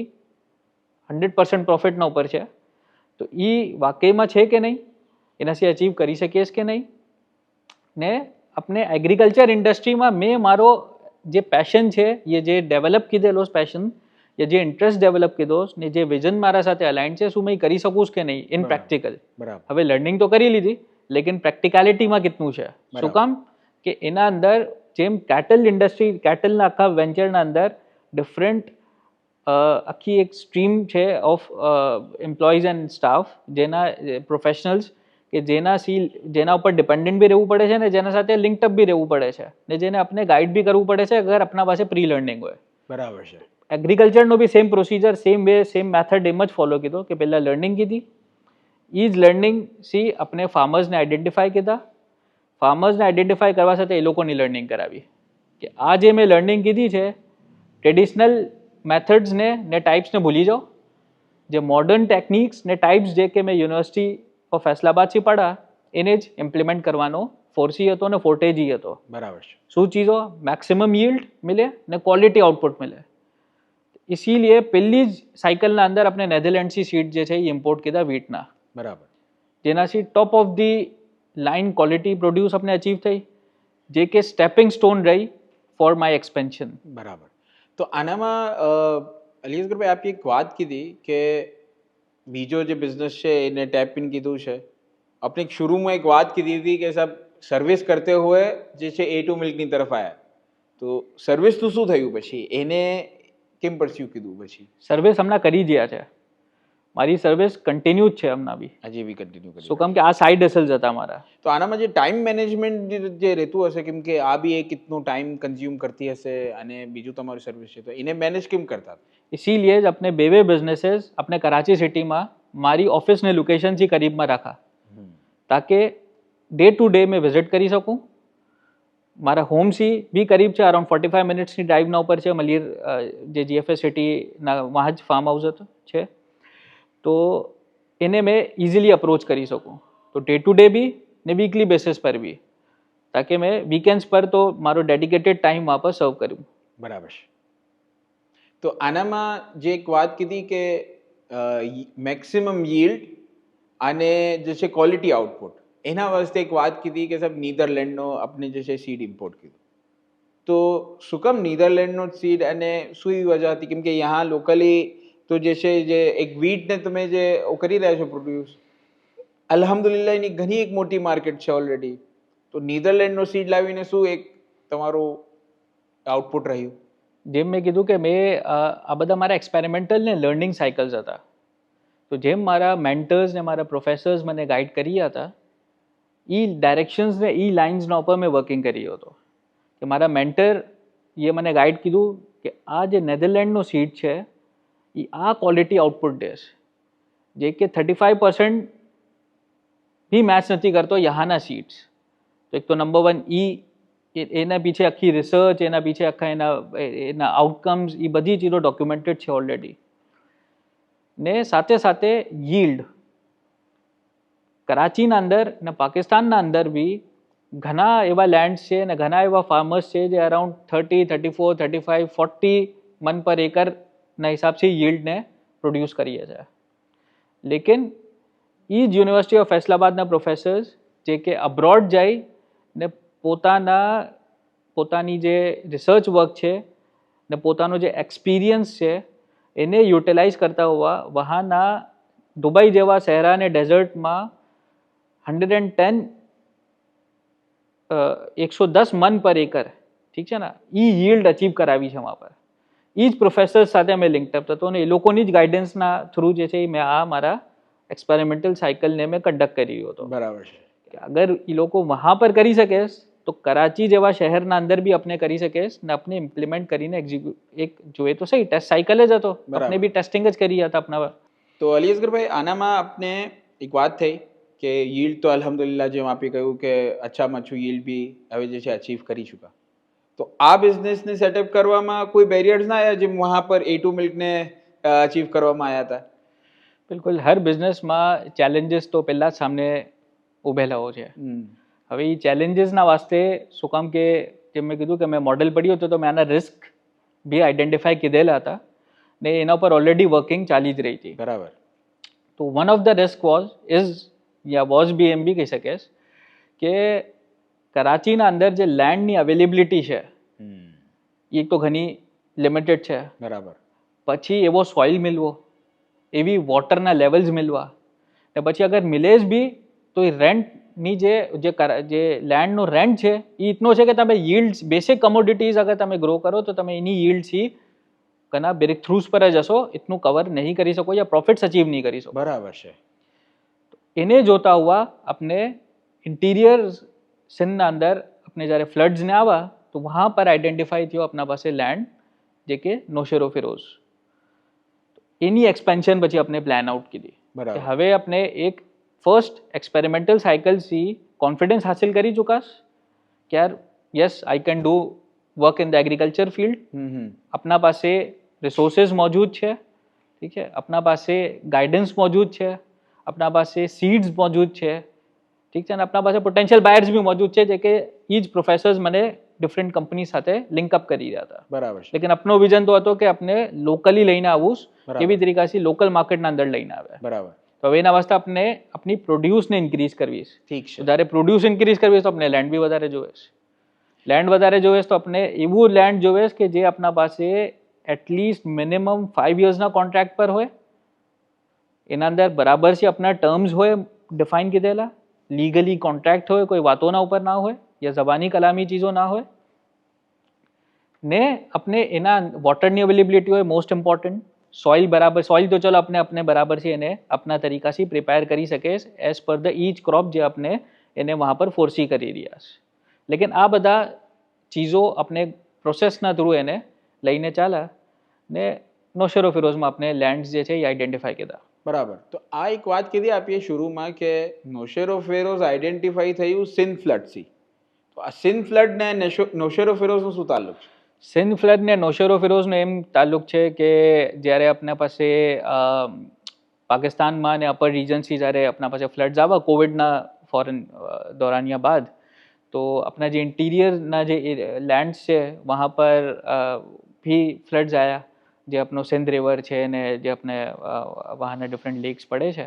100% પ્રોફિટના ઉપર છે તો એ વાકઈમાં છે કે નહીં, એનાથી અચીવ કરી શકીએ કે નહીં. ને આપણે એગ્રીકલ્ચર ઇન્ડસ્ટ્રીમાં મેં મારો જે પેશન છે એ જે ડેવલપ કીધેલો પેશન या જે ઇન્ટરેસ્ટ ડેવલપ કીધો ને જે વિઝન મારા સાથે અલાઇન છે શું મેં કરી શકું કે નહીં ઇન પ્રેક્ટિકલ. હવે લર્નિંગ તો કરી લીધી લેકિન પ્રેક્ટિકાલિટીમાં કેટલું છે, શું કામ કે એના અંદર જેમ કેટલ ઇન્ડસ્ટ્રી, કેટલના આખા વેન્ચરના અંદર ડિફરન્ટ આખી એક સ્ટ્રીમ છે ઓફ એમ્પ્લોઈઝ એન્ડ સ્ટાફ, જેના પ્રોફેશનલ્સ કે જેના ઉપર ડિપેન્ડન્ટ બી રહેવું પડે છે ને જેના સાથે લિંકઅપ બી રહેવું પડે છે ને જેને આપણે ગાઈડ બી કરવું પડે છે અગર આપણા પાસે પ્રી લર્નિંગ હોય. બરાબર છે. એગ્રીકલ્ચરનો બી same procedure, same way, same method એમ જ ફોલો કીધો કે પહેલાં લર્નિંગ કીધી. એ જ લર્નિંગ સી આપણે ફાર્મર્સને આઈડેન્ટિફાઈ કીધા. ફાર્મર્સને આઈડેન્ટિફાઈ કરવા સાથે એ લોકોની લર્નિંગ કરાવી કે આ જે મેં લર્નિંગ કીધી છે ટ્રેડિશનલ મેથડ્સને ને ટાઈપ્સને ભૂલી જાઓ, જે મોડર્ન ટેકનિક્સ ને ટાઈપ્સ જે કે મેં યુનિવર્સિટી ઓફ ફૈસલાબાદથી પढ़ा એને જ ઇમ્પ્લિમેન્ટ કરવાનો ફોર્સી હતો ને ફોર્ટેજી હતો. બરાબર છે. શું ચીજો મેક્સિમમ yield મિલે ને ક્વોલિટી આઉટપુટ મિલે. इसीलिए પહેલી જ સાયકલના અંદર આપણે નેધરલેન્ડથી સીડ જે છે એ ઇમ્પોર્ટ કીધા વીટના. બરાબર. જેનાથી top of the line quality produce આપણે અચીવ થઈ, જે કે સ્ટેપિંગ સ્ટોન રહી ફોર માય એક્સપેન્શન. બરાબર. તો આનામાં અલીઅસગરભાઈ આપે એક વાત કીધી કે બીજો જે બિઝનેસ છે એને ટેપ ઇન કીધું છે. આપણે એક શરૂમાં એક વાત કીધી હતી કે સાહેબ સર્વિસ કરતે હુએ જે છે A2 મિલ્કની તરફ આવ્યા, તો સર્વિસનું શું થયું પછી, એને કેમ પરસ્યુ કીધું પછી? સર્વિસ હમણાં કરી ગયા છે, મારી સર્વિસ કન્ટિન્યુ જ છે હમણાં બી. હજી બી કન્ટિન્યુ કરી. શું કામ કે આ સાઇડ હસલ્સ હતા મારા. તો આનામાં જે ટાઈમ મેનેજમેન્ટ જે રહેતું હશે, કેમ કે આ બી એક કેટલું ટાઈમ કન્ઝ્યુમ કરતી હશે અને બીજું તમારું સર્વિસ છે, તો એને મેનેજ કેમ કરતા? इसीलिए अपने बेवे बिजनेसेस अपने कराची सिटी में मारी ऑफिस ने लोकेशन से करीब में रखा ताकि डे टू डे मैं विजिट કરી શકું. મારા હોમ સી બી કરીબ છે, અરાઉન્ડ 45 મિનિટ્સની ડ્રાઈવના ઉપર છે. મલીર જે જીએફએસ સિટીના વहाँ જ ફાર્મ હાઉસ હતો છે, તો એને મેં ઇઝીલી અપ્રોચ કરી શકું. તો ડે ટુ ડે બી ને વીકલી બેસિસ પર બી, તાકે મેં વીકેન્ડ્સ પર તો મારો ડેડિકેટેડ ટાઈમ વहाँ પર સર્વ કરું. બરાબર છે. તો આનામાં જે એક વાત કીધી કે મેક્સિમમ yield અને જે છે ક્વોલિટી આઉટપુટ, એના વાસ્તે એક વાત કીધી કે સાહેબ નીધરલેન્ડનો આપણે જે છે સીડ ઇમ્પોર્ટ કીધું. તો શું કામ નીધરલેન્ડનો સીડ અને શું એવી વજહ હતી? કેમ કે यहाँ લોકલી તો જે છે જે એક વીટને તમે જે કરી રહ્યા છો પ્રોડ્યુસ, અલ્હમ્દુલિલ્લાહ એની ઘણી એક મોટી માર્કેટ છે ઓલરેડી. તો નીધરલેન્ડનો સીડ લાવીને શું એક તમારું આઉટપુટ રહ્યું? જેમ મેં કીધું કે મેં આ બધા મારા એક્સપેરિમેન્ટલ ને લર્નિંગ સાયકલ્સ હતા. તો જેમ મારા મેન્ટર્સ ને મારા પ્રોફેસર્સ મને ગાઈડ કર્યા હતા, એ ડાયરેક્શન્સ ને એ લાઇન્સના ઉપર મેં વર્કિંગ કર્યો હતો. કે મારા મેન્ટર એ મને ગાઈડ કીધું કે આ જે નેધરલેન્ડનો સીડ છે એ આ ક્વોલિટી આઉટપુટ દેશ, જે કે 35% બી મેચ નથી કરતો યહાના સીડ્સ. તો એક તો નંબર 1 એના પીછે આખી રિસર્ચ, એના પીછે આખા એના આઉટકમ્સ, એ બધી ચીજો ડોક્યુમેન્ટેડ છે ઓલરેડી. ને સાથે સાથે yield કરાચીના અંદર ને પાકિસ્તાનના અંદર બી ઘણા એવા લેન્ડ્સ છે ને ઘણા એવા ફાર્મર્સ છે જે અરાઉન્ડ 30, 34, 35, 40 મન પર એકરના હિસાબથી yield ને પ્રોડ્યુસ કરીએ છે. લેકિન એ જ યુનિવર્સિટી ઓફ ફૈસલાબાદના પ્રોફેસર્સ જે કે અબ્રોડ જાય ને પોતાની જે રિસર્ચ વર્ક છે ને પોતાનો જે એક્સપિરિયન્સ છે એને યુટિલાઇઝ કરતા હોવા વહાના દુબઈ જેવા શહેરા અને ડેઝર્ટમાં 110 મન પર એકર, ઠીક છે ને, એ yield અચીવ કરાવી છે વहाँ પર. એ જ પ્રોફેસર્સ સાથે મેં લિંકઅપ થતો અને એ લોકોની જ ગાઈડન્સના થ્રુ જે છે મેં આ મારા એક્સપેરિમેન્ટલ સાયકલને મેં કન્ડક્ટ કર્યો હતો. બરાબર છે. અગર એ લોકો વहाँ પર કરી શકે તો કરાચી જેવા શહેરના અંદર બી આપણે કરી શકે ને આપણે ઇમ્પ્લિમેન્ટ કરીને એક જોઈએ તો સહી ટેસ્ટ સાયકલ જ હતો, આપણે બી ટેસ્ટિંગ જ કરી હતા આપણા. તો અલીઅસગરભાઈ આનામાં આપણે એક વાત થઈ કે yield તો અલ્હમ્દુલિલ્લાહ જેમ આપે કહ્યું કે અચ્છામાં અચ્છું yield બી હવે જે છે અચીવ કરી ચૂકા. તો આ બિઝનેસને સેટઅપ કરવામાં કોઈ બેરિયર્સ ના આવ્યા જેમ વहाँ પર A2 મિલ્કને અચીવ કરવામાં આવ્યા હતા? બિલકુલ, હર બિઝનેસમાં ચેલેન્જીસ તો પહેલાં જ સામને ઉભેલા હોય છે. હવે એ ચેલેન્જીસના વાસ્તે શું કામ કે જેમ મેં કીધું કે મેં મોડેલ પડ્યું હતું તો મેં આના રિસ્ક બી આઈડેન્ટિફાઈ કીધેલા હતા ને એના ઉપર ઓલરેડી વર્કિંગ ચાલી જ રહી હતી. બરાબર. તો one of the risk was બી એમ બી કહી શકીશ કે કરાચીના અંદર જે લેન્ડની અવેલેબિલિટી છે એ તો ઘણી લિમિટેડ છે. બરાબર. પછી એવો સોઇલ મિલવો, એવી વોટરના લેવલ્સ મિલવા, ને પછી અગર મિલે જ બી તો એ રેન્ટ ની જે લેન્ડનો રેન્ટ છે એ એટલો છે કે તમે yield્સ બેસિક કમોડિટીઝ અગર તમે ગ્રો કરો તો તમે એની yield્સથી ઘણા બ્રેક થ્રુઝ પર જ હશો, એટલું કવર નહીં કરી શકો યા પ્રોફિટ્સ અચીવ નહીં કરી શકો. બરાબર છે. એને જોતા હુआ अपने इंटीरियर સિંધના અંદર अपने જ્યારે ફ્લડ્સ ને આવા તો વहाँ પર આઈડેન્ટિફાઈ થયો આપણા પાસે લેન્ડ જે કે નૌશેરો ફિરોઝ. એની એક્સપેન્શન પછી આપણે પ્લાન આઉટ કીધી કે હવે આપણે એક ફર્સ્ટ એક્સપેરિમેન્ટલ સાયકલથી કોન્ફિડન્સ હાસિલ કરી ચુકાશ કે યાર yes I can do work in the agriculture field. આપણા પાસે રિસોર્सेज मौजूद છે, ઠીક છે, આપણા પાસે ગાઈડન્સ मौजूद છે, આપણા પાસે સીડ્સ मौजूद છે, ઠીક છે, અને આપણા પાસે પોટેન્શિયલ બાયર્સ બી मौजूद છે જે કે એ જ પ્રોફેસર્સ મને ડિફરન્ટ કંપની સાથે લિંકઅપ કરી રહ્યા હતા. બરાબર છે. લેકિન આપનો વિઝન તો હતો કે આપણે લોકલી લઈને આવવું, કેવી તરીકાથી લોકલ માર્કેટના અંદર લઈને આવે. બરાબર. તો હવે એના વાસ્તે આપણે આપણી પ્રોડ્યુસને ઇન્ક્રીઝ કરવી છે. ઠીક છે. જ્યારે પ્રોડ્યુસ ઇન્ક્રીઝ કરવી તો આપણે લેન્ડ બી વધારે જોવે છે. લેન્ડ વધારે જોવે તો આપણે એવું લેન્ડ જોવે કે જે આપણા પાસે એટલીસ્ટ મિનિમમ 5 યર્સના કોન્ટ્રાક્ટ પર હોય, એના અંદર બરાબર છે આપણા ટર્મ્સ હોય ડિફાઇન કીધેલા, લીગલી કોન્ટ્રાક્ટ હોય, કોઈ વાતોના ઉપર ના હોય યા જબાની કલામી ચીજો ના હોય, ને આપણે એના વોટરની અવેલેબિલિટી હોય મોસ્ટ ઇમ્પોર્ટન્ટ, સોઇલ બરાબર, સોઇલ તો ચલો આપણે બરાબર છે એને આપણા તરીકાથી પ્રિપેર કરી શકે as per the inch crop જે આપણે એને વहाँ પર ફોરસી કરી રહ્યા છે. લેકિન આ બધા ચીજો આપણે પ્રોસેસના થ્રુ એને લઈને ચાલ્યા ને નૌશેરો ફિરોઝમાં આપણે લેન્ડ્સ જે છે એ આઈડેન્ટિફાઈ કીધા. બરાબર. તો આ એક વાત કીધી આપીએ શરૂમાં કે નૌશેરો ફિરોઝ આઈડેન્ટિફાઈ થયું સિંધ ફ્લડથી. તો આ સિંધ ફ્લડ ને નૌશેરો ફિરોઝનો શું તાલ્લુક છે? સિંધ ફ્લડ ને નૌશેરો ફિરોઝનો એમ તાલ્લુક છે કે જ્યારે આપણા પાસે પાકિસ્તાનમાં અને અપર રિજન્સથી જ્યારે આપણા પાસે ફ્લડ્સ આવ્યા કોવિડના ફોરેન દોરાનિયા બાદ, તો આપણા જે ઇન્ટિરિયરના જે લેન્ડ્સ છે વहाँ પર भी ફ્લડ્સ આવ્યા, જે આપનો સિંધ રિવર છે ને જે આપણે વહાંના ડિફરન્ટ લેક્સ પડે છે,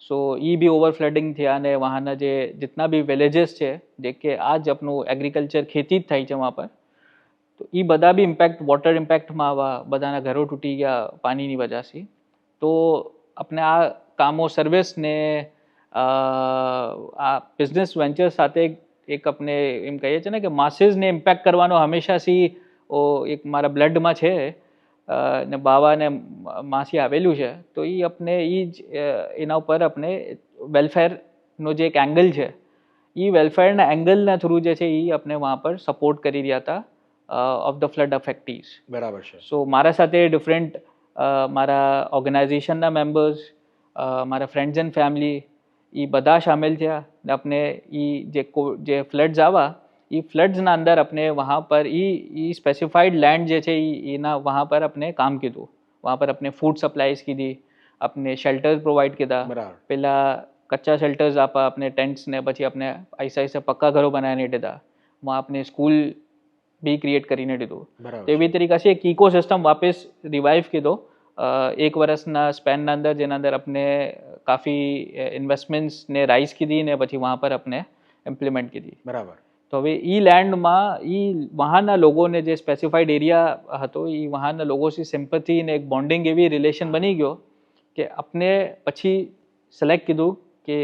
સો એ બી ઓવર ફ્લડિંગ થયા અને વહાંના જે जितना भी વિલેજીસ છે જે કે આજ આપનું એગ્રીકલ્ચર ખેતી જ થાય છે વहाँ પર, તો એ બધા બી ઇમ્પેક્ટ વોટર ઇમ્પેક્ટમાં આવા, બધાના ઘરો તૂટી ગયા પાણીની વજહથી. તો આપણે આ કામો સર્વિસને આ બિઝનેસ વેન્ચર સાથે એક આપણે એમ કહીએ છીએ ને કે માસીસને ઇમ્પેક્ટ કરવાનો હંમેશાથી એક મારા બ્લડમાં છે ને બાવા ને માસી આવેલું છે. તો એ આપણે એ જ એના ઉપર આપણે વેલફેરનો જે એક એંગલ છે એ વેલફેરના એંગલના થ્રુ જે છે એ આપણે વहाँ પર સપોર્ટ કરી રહ્યા હતા ઓફ ધ ફ્લડ અફેક્ટીઝ. બરાબર છે. સો મારા સાથે ડિફરન્ટ મારા ઓર્ગેનાઇઝેશનના મેમ્બર્સ, મારા ફ્રેન્ડ્સ એન્ડ ફેમિલી એ બધા સામેલ થયા ને આપણે એ જે ફ્લડ્સ આવ્યા એ ફ્લડ્સના અંદર આપણે વहाँ પર એ સ્પેસિફાઈડ લેન્ડ જે છે એના વहाँ પર આપણે કામ કીધું. વहाँ પર આપણે ફૂડ સપ્લાઈઝ કીધી, આપણે શેલ્ટર્સ પ્રોવાઈડ કીધા, પહેલાં કચ્ચા શેલ્ટર્સ આપા, આપણે ટેન્ટ્સ ને પછી આપણે ऐसा ऐसा પક્કા ઘરો બનાવીને દીધા, વहाँ આપણે સ્કૂલ બી ક્રિએટ કરીને દીધું. તો એવી તરીકે એક ઇકોસિસ્ટમ વાપસ રિવાઇવ કીધો 1 વર્ષના સ્પેનના અંદર, જેના અંદર આપણે કાફી ઇન્વેસ્ટમેન્ટ્સને રાઇઝ કીધી ને પછી વहाँ પર આપણે ઇમ્પ્લિમેન્ટ કીધી. બરાબર. તો હવે એ લેન્ડમાં એ વહાંના લોકોને જે સ્પેસિફાઈડ એરિયા હતો એ વહાંના લોકોથી સિમ્પથી ને એક બોન્ડિંગ એવી રિલેશન બની ગયો કે આપણે પછી સિલેક્ટ કીધું કે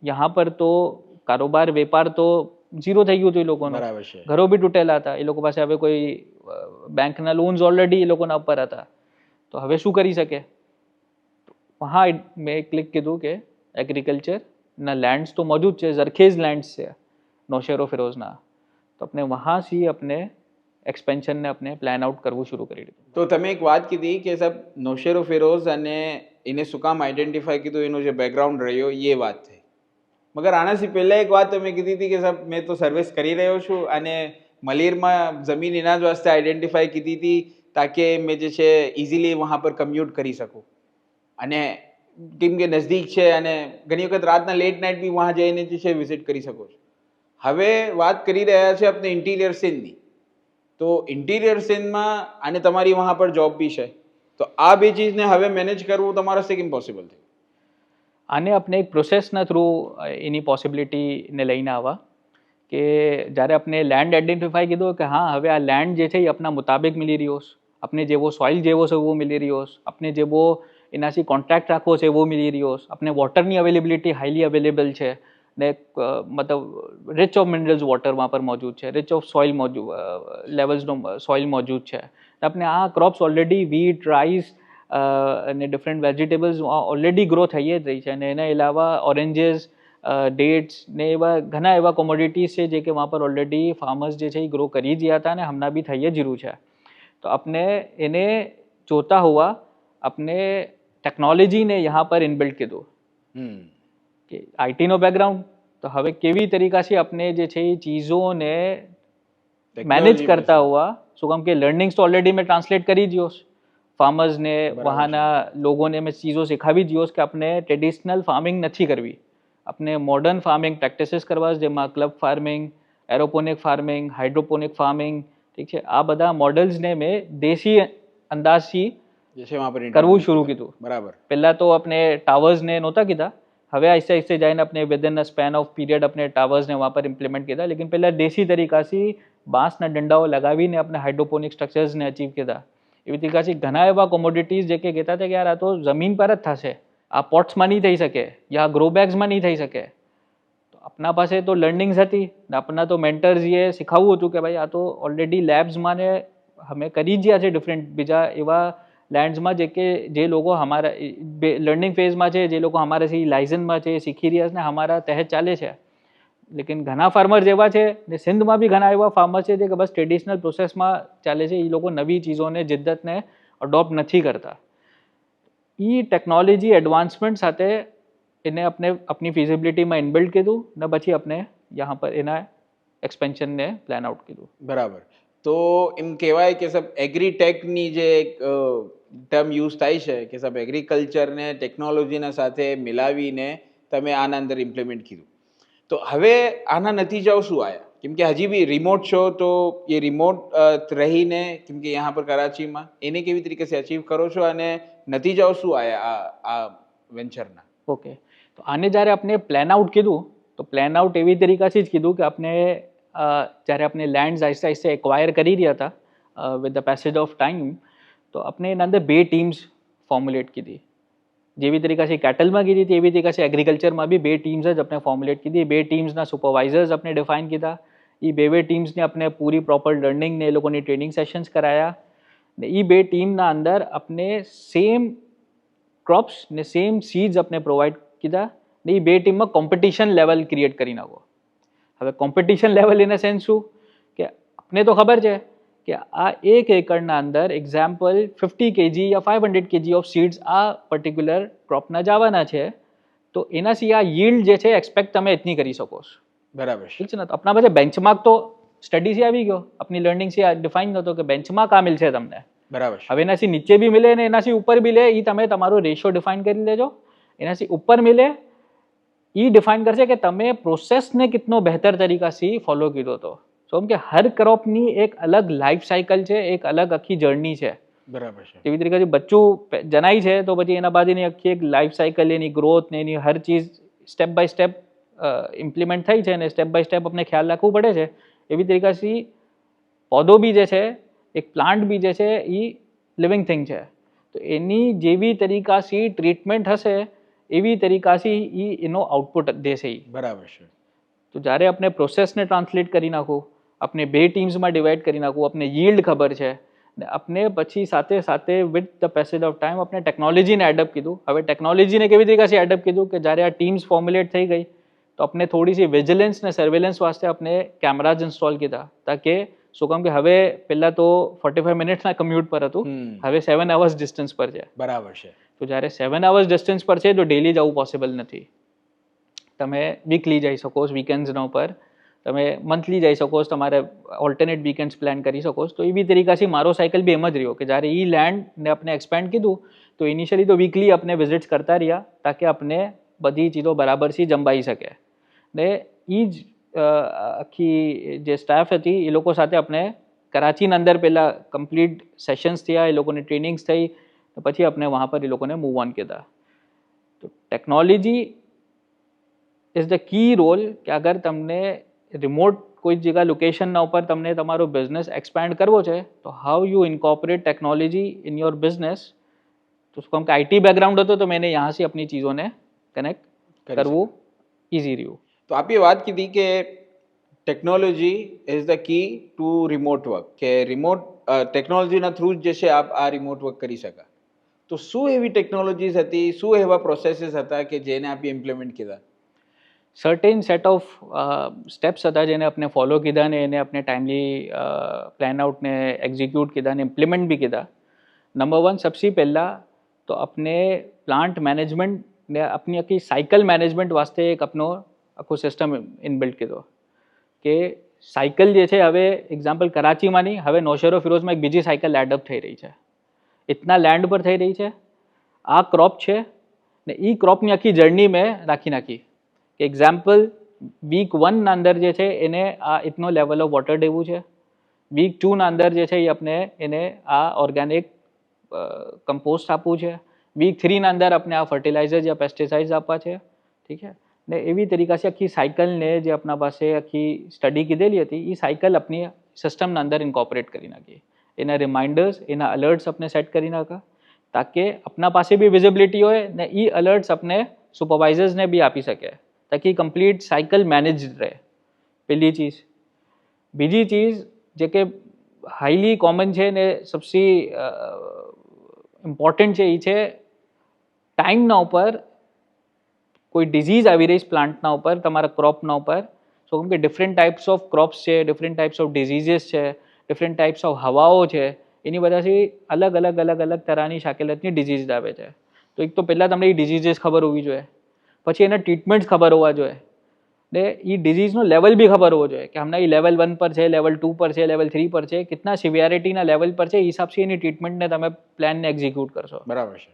यहाँ પર તો કારોબાર વેપાર તો ઝીરો થઈ ગયું હતું એ લોકોનું. બરાબર છે. ઘરો બી તૂટેલા હતા, એ લોકો પાસે હવે કોઈ બેંકના લોન્સ ઓલરેડી એ લોકોના ઉપર હતા, તો હવે શું કરી શકે? વहाँ મેં ક્લિક કીધું કે એગ્રીકલ્ચરના લેન્ડ્સ તો મોજૂદ છે, ઝરખેઝ લેન્ડ્સ છે નૌશેરો ફિરોઝના, તો આપણે વहाँથી આપણે એક્સપેન્શનને આપણે પ્લાન આઉટ કરવું શરૂ કરી દીધું. તો તમે એક વાત કીધી કે સાહેબ નૌશેરો ફિરોઝ અને એને શું કામ આઈડેન્ટિફાઈ કીધું, એનો જે બેકગ્રાઉન્ડ રહ્યો એ વાત થઈ. મગર આનાથી પહેલાં એક વાત તમે કીધી હતી કે સાહેબ મેં તો સર્વિસ કરી રહ્યો છું અને મલીરમાં જમીન એના જ વાસ્તે આઈડેન્ટિફાઈ કીધી હતી તાકે મેં જે છે ઇઝીલી વहाँ પર કમ્યુટ કરી શકું, અને કેમ કે નજદીક છે અને ઘણી વખત રાતના લેટ નાઇટ બી વहाँ જઈને જે છે વિઝિટ કરી શકો છો. હવે વાત કરી રહ્યા છે આપણે ઇન્ટિરિયર સિંધની, તો ઇન્ટિરિયર સિંધમાં અને તમારી વहाँ પર જોબ બી છે, તો આ બે ચીજને હવે મેનેજ કરવું તમારા સે કેમ પોસિબલ થયું? આને આપણે એક પ્રોસેસના થ્રુ એની પોસિબિલિટીને લઈને આવવા કે જ્યારે આપણે લેન્ડ આઈડેન્ટિફાઈ કીધું કે હા હવે આ લેન્ડ જે છે એ આપણા મુતાબિક મિલી રહ્યો છે, આપણે જેવો સોઇલ જેવો છે એવો મિલી રહ્યો છે, આપણે જેવો એનાથી કોન્ટ્રાક્ટ રાખવો છે એવો મિલી રહ્યો છે, આપણે વોટરની અવેલેબિલિટી હાઈલી અવેલેબલ છે, ने मतलब रिच ऑफ मिनरल्स वॉटर वहाँ पर मौजूद है, रिच ऑफ सॉइल मौजूद लेवल्स सॉइल मौजूद है. अपने આ ક્રોપ્સ ઓલરેડી વીટ રાઈસ અને ડિફરન્ટ વેજીટેબલ્સ ઓલરેડી ગ્રો થઈ જ રહી છે. અને એના અલાવા ઓરેન્જીસ ડેટ્સ ને એવા ઘણા એવા કોમોડિટીઝ છે જે કે વहाँ पर ઓલરેડી ફાર્મર્સ જે છે એ ગ્રો કરી જ હતા અને હમણાં બી થઈ જ રહ્યું છે. તો આપણે એને જોતા हुआ अपने ટેકનોલોજીને यहाँ पर ઇનબિલ્ટ કીધું કે આઈટીનો બેકગ્રાઉન્ડ તો હવે કેવી તરીકાથી આપણે જે છે એ ચીજોને मैनेज करता हुआ सो कम के लर्निंग्स तो ऑलरेडी मैं ट्रांसलेट કરી दियो फार्मर्स ने वहांना लोगों ने मैं चीज़ों सिखावी दियो कि अपने ट्रेडिशनल फार्मिंग નથી કરવી, अपने मॉडर्न फार्मिंग પ્રેક્ટિસીસ કરવા જેમાં club farming, aeroponic farming, hydroponic farming, ઠીક છે, આ બધા મોડલ્સને મેં દેશી અંદાજથી કરવું શરૂ કીધું. બરાબર. પહેલા તો આપણે ટાવર્સને નહોતા કીધા, હવે આહિસ્તે આહિસ્તે જઈને अपने with in a span of period अपने टावर्स ने वहाँ पर इम्प्लीमेंट किया. लेकिन पहला देसी तरीका से બાંસના ડંડાઓ લગાવીને આપણે હાઇડ્રોપોનિક સ્ટ્રક્ચર્સને અચીવ કર્યા. એવી તરીકાથી ઘણા એવા કોમોડિટીઝ જે કે કહેતા હતા કે યાર આ તો જમીન પર જ થશે, આ પોટ્સમાં નહીં થઈ શકે યા ગ્રો બેગ્સમાં નહીં થઈ શકે. તો આપણા પાસે તો લર્નિંગ્સ હતી ને આપણા તો મેન્ટર્સએ શીખવવું હતું કે ભાઈ આ તો ઓલરેડી લેબ્સમાં ને અમે કરી ગયા છે ડિફરન્ટ બીજા એવા લેન્ડ્સમાં જે કે જે લોકો અમારા લર્નિંગ ફેઝમાં છે, જે લોકો અમારાથી લાઇસન્સમાં છે, શીખી રહ્યા છે ને અમારા તહેત ચાલે છે. લેકિન ઘણા ફાર્મર્સ એવા છે ને સિંધમાં બી ઘણા એવા ફાર્મર છે જે કે બસ ટ્રેડિશનલ પ્રોસેસમાં ચાલે છે, એ લોકો નવી ચીજોને જિદ્દતને અડોપ્ટ નથી કરતા. એ ટેકનોલોજી એડવાન્સમેન્ટ સાથે એને આપણે આપની ફિઝિબિલિટીમાં ઇનબિલ્ડ કીધું ને પછી આપણે યહાં પર એના એક્સપેન્શનને પ્લાન આઉટ કીધું. બરાબર. તો એમ કહેવાય કે સબ એગ્રીટેકની જે એક ટર્મ યુઝ થાય છે કે સબ એગ્રીકલ્ચરને ટેકનોલોજીના સાથે મિલાવીને તમે આના અંદર ઇમ્પ્લિમેન્ટ કીધું. તો હવે આના નતીજાઓ શું આવ્યા? કેમ કે હજી બી રિમોટ છો તો એ રિમોટ રહીને કેમ કે यहाँ पर કરાચીમાં એને કેવી તરીકે સે અચીવ કરો છો અને નતીજાઓ શું આવ્યા આ વેન્ચરના? ઓકે, તો આને જ્યારે આપણે પ્લાન આઉટ કીધું તો પ્લાન આઉટ એવી તરીકાથી જ કીધું કે આપણે જ્યારે આપણે લેન્ડ્સ આહિસ્તે આહિસ્તે એક્વાયર કરી રહ્યા હતા with the passage of time, તો આપણે એના અંદર 2 ટીમ્સ ફોર્મ્યુલેટ કીધી. જેવી તરીકાથી કેટલમાં કીધી હતી એવી તરીકાથી એગ્રીકલ્ચરમાં બી 2 ટીમ્સ જ આપણે ફોર્મ્યુલેટ કીધી. 2 ટીમ્સના સુપરવાઇઝર્સ આપણે ડિફાઇન કીધા. એ 2 ટીમ્સને આપણે પૂરી પ્રોપર લર્નિંગ ને એ લોકોની ટ્રેનિંગ સેશન્સ કરાયા. ને એ 2 ટીમના અંદર આપણે સેમ ક્રોપ્સ ને સેમ સીડ્સ આપણે પ્રોવાઈડ કીધા. ને એ 2 ટીમમાં કોમ્પિટિશન લેવલ ક્રિએટ કરી નાખો. હવે competition level in a sense શું કે આપને તો ખબર છે કે આ 1 એકરના અંદર example 50 kg yeah 500 kg of seeds આ પર્ટિક્યુલર ક્રોપના જવાના છે, તો એનાથી આ yieldજે છે એક્સપેક્ટ તમે એટલી કરી શકો છો. બરાબર, ઠીક છે ને. તો આપણા પાસે બેન્ચમાર્ક તો સ્ટડીથી આવી ગયો, આપની લર્નિંગથી આ ડિફાઇન નહોતો કે બેન્ચમાર્ક આ મિલશે તમને. બરાબર. હવે એનાથી નીચે બી મિલે ને એનાથી ઉપર બી લે, એ તમે તમારો રેશિયો ડિફાઇન કરી લેજો. એનાથી ઉપર મિલે એ ડિફાઇન કરશે કે તમે પ્રોસેસને કિતનો બહેતર તરીકાથી ફોલો કર્યો હતો. સો કે હર ક્રોપની એક અલગ લાઈફ સાયકલ છે, એક અલગ આખી જર્ની છે. બરાબર છે. એવી તરીકે બચ્ચું જનાય છે તો પછી એના બાદ એની આખી એક લાઈફ સાયકલ, એની ગ્રોથ ને એની હર ચીજ સ્ટેપ બાય સ્ટેપ ઇમ્પ્લિમેન્ટ થઈ છે અને સ્ટેપ બાય સ્ટેપ આપણે ખ્યાલ રાખવું પડે છે. એવી તરીકાથી પૌધો બી જે છે, એક પ્લાન્ટ બી જે છે એ લિવિંગ થિંગ છે. તો એની જેવી તરીકાથી ટ્રીટમેન્ટ હશે એવી તરીકાથી એનો આઉટપુટ દેશે. બરાબર છે. તો જ્યારે આપણે પ્રોસેસને ટ્રાન્સલેટ કરી નાખું, આપણે 2 ટીમ્સમાં ડિવાઈડ કરી નાખું, આપણે yield ખબર છે ને આપણે પછી સાથે સાથે with the passage of time આપણે ટેકનોલોજીને એડપ્ટ કીધું. હવે ટેકનોલોજીને કેવી તરીકેથી એડપ્ટ કીધું કે જ્યારે આ ટીમ્સ ફોર્મ્યુલેટ થઈ ગઈ તો આપણે થોડી સી વિજિલન્સ ને સર્વેલન્સ વાસ્તે આપણે કેમેરાઝ ઇન્સ્ટોલ કીધા તાકે શું કામ કે હવે પહેલા તો 45 મિનિટ્સના કમ્યુટ પર હતું, હવે 7 hours ડિસ્ટન્સ પર છે. બરાબર છે. તો જ્યારે 7 hours ડિસ્ટન્સ પર છે તો ડેલી જવું પોસિબલ નથી. તમે વીકલી જઈ શકો છો, વીકેન્ડ્સના ઉપર તમે મંથલી જઈ શકો છો, તમારે ઓલ્ટરનેટ વીકેન્ડ્સ પ્લાન કરી શકો છો. તો એવી તરીકાથી મારો સાયકલ બી એમ જ રહ્યો કે જ્યારે એ લેન્ડને આપણે એક્સપેન્ડ કીધું તો ઇનિશિયલી તો વીકલી આપણે વિઝિટ્સ કરતા રહ્યા તાકે આપણે બધી ચીજો બરાબરથી જંબાઈ શકે. ને એ જ આખી જે સ્ટાફ હતી એ લોકો સાથે આપણે કરાચીની અંદર પહેલાં કમ્પ્લીટ સેશન્સ થયા, એ લોકોની ટ્રેનિંગ્સ થઈ, પછી આપણે વहाँ પર એ લોકોને મૂવ ઓન કીધા. તો technology is the key role કે અગર તમને રિમોટ કોઈ જગ્યા લોકેશનના ઉપર તમને તમારો બિઝનેસ એક્સપેન્ડ કરવો છે તો how you incorporate technology in your business. તો શું કામ કે આઈટી બેકગ્રાઉન્ડ હતો તો મેં यहाँ से अपनी चीज़ों ने कनेक्ट करવું ઇઝી રહ્યું. તો આપે વાત કીધી કે technology is the key to remote work, કે રિમોટ ટેકનોલોજીના થ્રુ જ જે છે આપ આ રિમોટ વર્ક કરી શકા. તો શું એવી ટેકનોલોજીસ હતી, શું એવા પ્રોસેસીસ હતા કે જેને આપે ઇમ્પ્લિમેન્ટ કીધા? સર્ટેન સેટ ઓફ સ્ટેપ્સ હતા જેને આપણે ફોલો કીધા ને એને આપણે ટાઈમલી પ્લાન આઉટ ને એક્ઝિક્યુટ કીધા ને ઇમ્પ્લિમેન્ટ બી કીધા. નંબર 1 सबसे पहला तो अपने प्लांट मैनेजमेंट ने अपनी आखी साइकिल मैनेजमेंट वास्ते एक अपनो આખો સિસ્ટમ ઇનબિલ્ટ કીધો કે સાયકલ જે છે હવે એક્ઝામ્પલ કરાચીમાં નહીં, હવે નૌશેરો ફિરોઝમાં એક બીજી સાયકલ એડઅપ થઈ રહી છે. ઇતના લેન્ડ પર થઈ રહી છે. આ ક્રોપ છે ને એ ક્રોપની આખી જર્ની મેં રાખી નાખી કે એક્ઝામ્પલ વીક 1 ના અંદર જે છે એને આ ઇતનો લેવલ ઓફ વોટર દેવું છે, વીક 2 ના અંદર જે છે એ આપણે એને આ ઓર્ગેનિક કમ્પોસ્ટ આપવું છે, વીક 3 ના અંદર આપણે આ ફર્ટિલાઇઝર યા પેસ્ટિસાઇડ્સ આપવા છે. ઠીક છે ને એવી તરીકા से આખી સાયકલને જે આપણા પાસે આખી સ્ટડી કીધેલી હતી એ સાયકલ આપણી સિસ્ટમના અંદર ઇન્કોપરેટ કરી નાખી. એના રિમાઇન્ડર્સ, એના અલર્ટ્સ આપણે સેટ કરી નાખા તાકે આપણા પાસે બી વિઝિબિલિટી હોય ને એ અલર્ટ્સ આપણે સુપરવાઇઝર્સને બી આપી શકે તાકી કમ્પ્લીટ સાયકલ મેનેજ રહે. પહેલી ચીજ. બીજી ચીજ જે કે હાઈલી કોમન છે ને સબથી ઇમ્પોર્ટન્ટ છે એ છે ટાઈમના ઉપર કોઈ ડિઝીઝ આવી રહી છે પ્લાન્ટના ઉપર, તમારા ક્રોપના ઉપર. સો કેમ કે ડિફરન્ટ ટાઈપ્સ ઓફ ક્રોપ્સ છે, ડિફરન્ટ ટાઈપ્સ ઓફ ડિઝીઝીસ છે, ડિફરન્ટ ટાઈપ્સ ઓફ હવાઓ છે, એની વજહથી અલગ અલગ અલગ અલગ તરહની શાકેલતની ડિઝીઝ આવે છે. તો એક તો પહેલાં તમને એ ડિઝીઝીસ ખબર હોવી જોઈએ, પછી એના ટ્રીટમેન્ટ્સ ખબર હોવા જોઈએ ને એ ડિઝીઝનો લેવલ બી ખબર હોવો જોઈએ કે હમણાં એ લેવલ 1 પર છે, લેવલ 2 પર છે, લેવલ 3 પર છે, કેટલા સિવિયરિટીના લેવલ પર છે, એ હિસાબથી એની ટ્રીટમેન્ટને તમે પ્લાનને એક્ઝિક્યુટ કરશો. બરાબર છે.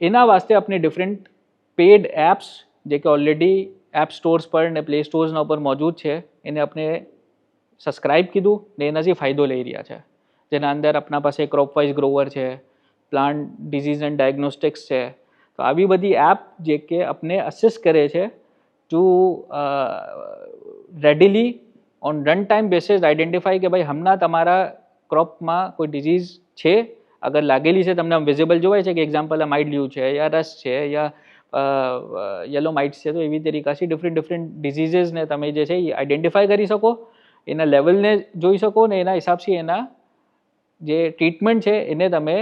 એના વાસ્તે આપણે ડિફરન્ટ પેડ એપ્સ જે કે ઓલરેડી એપ સ્ટોર્સ પર ને પ્લે સ્ટોર્સના ઉપર મોજૂદ છે એને આપણે સબસ્ક્રાઇબ કીધું ને એનાથી ફાયદો લઈ રહ્યા છે. જેના અંદર આપણા પાસે ક્રોપવાઇઝ ગ્રોવર છે, પ્લાન્ટ ડિઝીઝ એન્ડ ડાયગ્નોસ્ટિક્સ છે. તો આવી બધી એપ જે કે આપણે અસિસ્ટ કરે છે to readily on run time basis identify કે ભાઈ હમણાં તમારા ક્રોપમાં કોઈ ડિઝીઝ છે, અગર લાગેલી છે તમને વિઝિબલ જોવાય છે કે એક્ઝામ્પલ આ માઇલ્ડ્યુ છે યા રસ છે યા યલો માઇટ્સ છે, તો એવી તરીકાથી ડિફરન્ટ ડિઝીઝીસને તમે જે છે એ આઈડેન્ટિફાઈ કરી શકો, એના લેવલને જોઈ શકો ને એના હિસાબથી એના જે ટ્રીટમેન્ટ છે એને તમે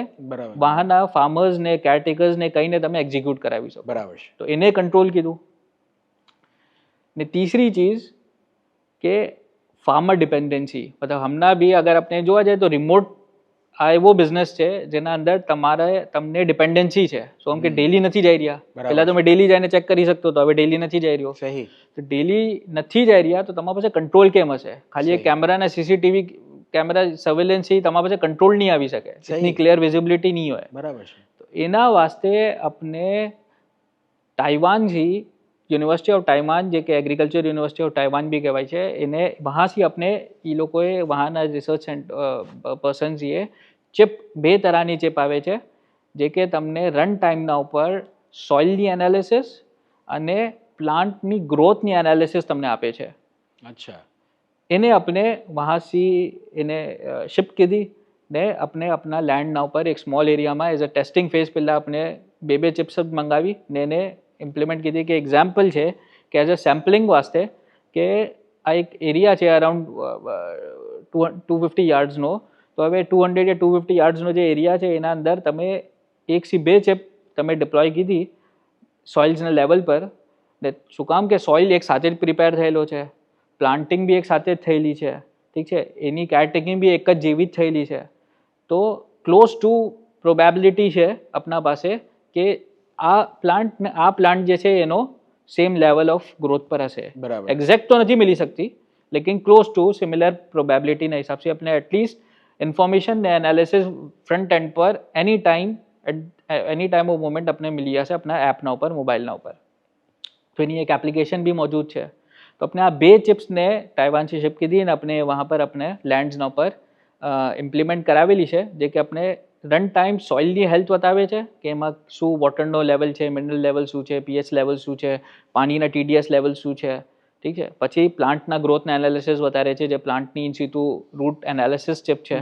વાહના ફાર્મર્સને કેરટેકર્સને કહીને તમે એક્ઝિક્યુટ કરાવી શકો. બરાબર છે. તો એને કંટ્રોલ કીધું. ને તીસરી ચીજ કે ફાર્મર ડિપેન્ડન્સી, મતલબ હમણાં બી અગર આપણે જોવા જાય તો રિમોટ આ એવો બિઝનેસ છે જેના અંદર તમને ડિપેન્ડન્સી છે. સો એમ કે ડેલી નથી જઈ રહ્યા, પહેલાં તો મેં ડેલી જઈને ચેક કરી શકતો હતો, હવે ડેલી નથી જઈ રહ્યો. સહી. તો ડેલી નથી જઈ રહ્યા તો તમારા પાસે કંટ્રોલ કેમ હશે? ખાલી એક કેમેરાના સીસીટીવી કેમેરા સર્વેલન્સથી તમારા પાસે કંટ્રોલ નહીં આવી શકે, એટલી ક્લિયર વિઝિબિલિટી નહીં હોય. બરાબર છે. તો એના વાસ્તે આપણે તાઇવાનથી યુનિવર્સિટી ઓફ તાઇવાન જે કે એગ્રીકલ્ચર યુનિવર્સિટી ઓફ તાઇવાન બી કહેવાય છે, એને વહાંથી આપણે એ લોકોએ વહાના રિસર્ચ પર્સન્સીએ ચિપ 2 તરહની ચિપ આવે છે જે કે તમને રન ટાઈમના ઉપર સોઇલની એનાલિસિસ અને પ્લાન્ટની ગ્રોથની એનાલિસિસ તમને આપે છે. અચ્છા. એને આપણે વહાંથી એને શિફ્ટ કીધી ને આપણે આપણા લેન્ડના ઉપર એક સ્મોલ એરિયામાં એઝ અ ટેસ્ટિંગ ફેઝ પહેલાં આપણે 2 ચિપ્સ મંગાવી ને એને ઇમ્પ્લિમેન્ટ કીધી કે એક્ઝામ્પલ છે કે એઝ અ સેમ્પલિંગ વાસ્તે કે આ એક એરિયા છે અરાઉન્ડ 250 યાર્ડ્સનો, તો હવે 200 યા 250 યાર્ડ્સનો જે એરિયા છે એના અંદર તમે 1 થી 2 ચિપ તમે ડિપ્લોય કીધી સોઇલ્સના લેવલ પર. ને શું કામ કે સોઇલ એક સાથે જ પ્રિપેર થયેલો છે, પ્લાન્ટિંગ બી એક સાથે જ થયેલી છે, ઠીક છે, એની કેરટેકિંગ બી એક જ જેવી જ થયેલી છે. તો ક્લોઝ ટુ પ્રોબેબિલિટી છે આપણા પાસે કે આ પ્લાન્ટ જે છે એનો સેમ લેવલ ઓફ ગ્રોથ પર હશે. બરાબર. એક્ઝેક્ટ તો નથી મિલી શકતી લેકિન ક્લોઝ ટુ સિમિલર પ્રોબેબિલિટીના હિસાબથી આપણે એટલીસ્ટ ઇન્ફોર્મેશન ને એનાલિસિસ ફ્રન્ટ એન્ડ પર એની ટાઈમ ઓફ મોમેન્ટ આપણે મિલી જશે આપણા એપના ઉપર, મોબાઈલના ઉપર. તો એની એક એપ્લિકેશન બી મોજૂદ છે. તો આપણે આ 2 ચિપ્સને તાઇવાનથી શિપ કીધી અને આપણે વहाँ પર આપણે લેન્ડ્સના ઉપર ઇમ્પ્લિમેન્ટ કરાવેલી છે જે કે આપણે રન ટાઈમ સોઇલની હેલ્થ બતાવે છે કે એમાં શું વોટરનો લેવલ છે, મિનરલ લેવલ શું છે, પીએચ લેવલ શું છે, પાણીના ટીડીએસ લેવલ શું છે, ઠીક છે. પછી પ્લાન્ટના ગ્રોથના એનાલિસિસ બતાવે છે જે પ્લાન્ટની ઇન સિતુ રૂટ એનાલિસિસ ચિપ છે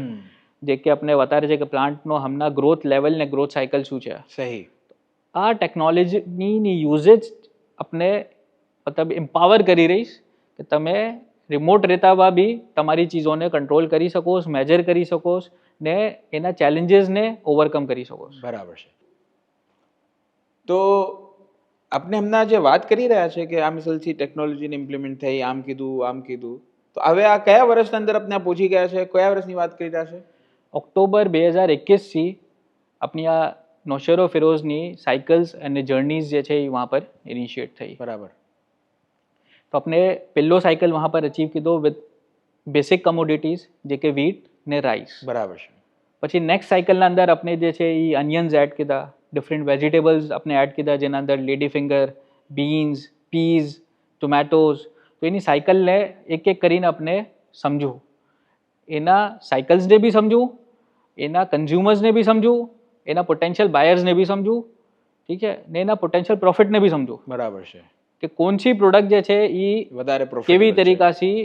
જે કે આપણે બતાવે છે કે પ્લાન્ટનો હમણાં ગ્રોથ લેવલ ને ગ્રોથ સાયકલ શું છે. સહી. આ ટેકનોલોજીની યુઝેજ આપણે મતલબ એમ્પાવર કરી રહીશ કે તમે રિમોટ રહેતા બી તમારી ચીજોને કંટ્રોલ કરી શકો, મેજર કરી શકો ને એના ચેલેન્જીસને ઓવરકમ કરી શકો. બરાબર છે. તો આપણે હમણાં જે વાત કરી રહ્યા છે કે આ મિસલથી ટેકનોલોજીને ઇમ્પ્લિમેન્ટ થઈ, આમ કીધું, તો હવે આ કયા વર્ષના અંદર આપણે પહોંચી ગયા છે? કયા વર્ષની વાત કરી રહ્યા છે? ઓક્ટોબર 2021થી આપણી આ નૌશેરો ફિરોઝની સાયકલ્સ અને જર્નીઝ જે છે એ વहाँ પર ઇનિશિએટ થઈ. બરાબર. તો આપણે પહેલો સાયકલ વहाँ પર અચીવ કીધો વિથ બેસિક કમોડિટીઝ જે કે વીટ ને રાઈસ. બરાબર છે. પછી નેક્સ્ટ સાયકલના અંદર આપણે જે છે એ અનિયન્સ એડ કીધા, ડિફરન્ટ વેજીટેબલ્સ આપણે એડ કીધા, જેના અંદર lady finger, beans, peas, tomatoes. તો એની સાયકલને એક એક કરીને આપણે સમજવું, એના સાયકલ્સને બી સમજવું, એના કન્ઝ્યુમર્સને બી સમજવું, એના પોટેન્શિયલ બાયર્સને બી સમજવું, ઠીક છે, ને એના પોટેન્શિયલ પ્રોફિટને બી સમજવું. બરાબર છે. કે કોણસી પ્રોડક્ટ જે છે એ વધારે કેવી તરીકાથી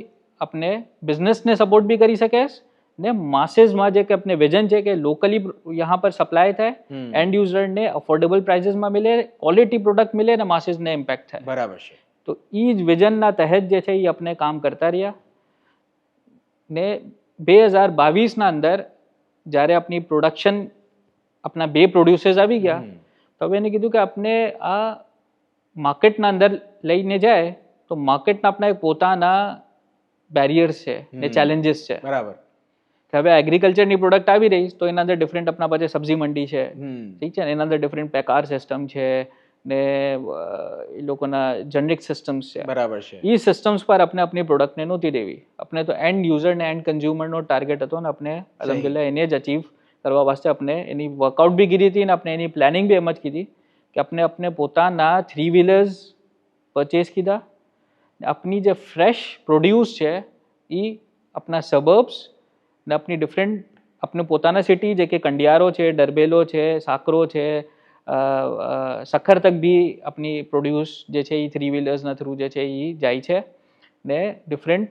આપણે બિઝનેસને સપોર્ટ બી કરી શકે ને માसेसમાં જે કે આપણે વિઝન છે કે લોકલી यहाँ પર સપ્લાય થાય, એન્ડ યુઝરને અફોર્ડેબલ પ્રાઇસીસમાં મિલે, ક્વોલિટી પ્રોડક્ટ મિલે ને માसेसને ઇમ્પેક્ટ થાય. બરાબર છે. તો એ જ વિઝનના તહેત જે છે એ આપણે કામ કરતા રહ્યા ને 2022ના અંદર જ્યારે આપણી પ્રોડક્શન આપણા 2 પ્રોડ્યુસર્સ આવી ગયા, તો હવે એને કીધું કે આપણે આ માર્કેટના અંદર લઈને જાય તો માર્કેટના આપણા પોતાના બેરિયર્સ છે ને ચેલેન્જીસ છે. બરાબર. કે હવે એગ્રીકલ્ચરની પ્રોડક્ટ આવી રહી તો એના અંદર ડિફરન્ટ આપણા પાસે સબ્જી મંડી છે, ઠીક છે, એના અંદર ડિફરન્ટ પેકાર સિસ્ટમ છે ને એ લોકોના જનરિક સિસ્ટમ્સ છે. બરાબર છે. એ સિસ્ટમ્સ પર આપણે આપણી પ્રોડક્ટને નહોતી દેવી. આપણે તો એન્ડ યુઝર ને એન્ડ કન્ઝ્યુમરનો ટાર્ગેટ હતો ને આપણે અલહમદુલિલ્લાહ એને જ અચીવ કરવા વાસ્તે આપણે એની વર્કઆઉટ બી કીધી હતી ને આપણે એની પ્લાનિંગ બી એમ જ કીધી કે આપણે પોતાના 3 વ્હીલર્સ પરચેસ કીધા. આપણી જે ફ્રેશ પ્રોડ્યુસ છે એ આપણા સબર્બ્સ ને આપણી ડિફરન્ટ આપણે પોતાના સિટી જે કે કંડિયારો છે, ડરબેલો છે, સાકરો છે, સખર તક બી આપણી પ્રોડ્યુસ જે છે એ 3 વ્હીલર્સના થ્રુ જે છે એ જાય છે ને ડિફરન્ટ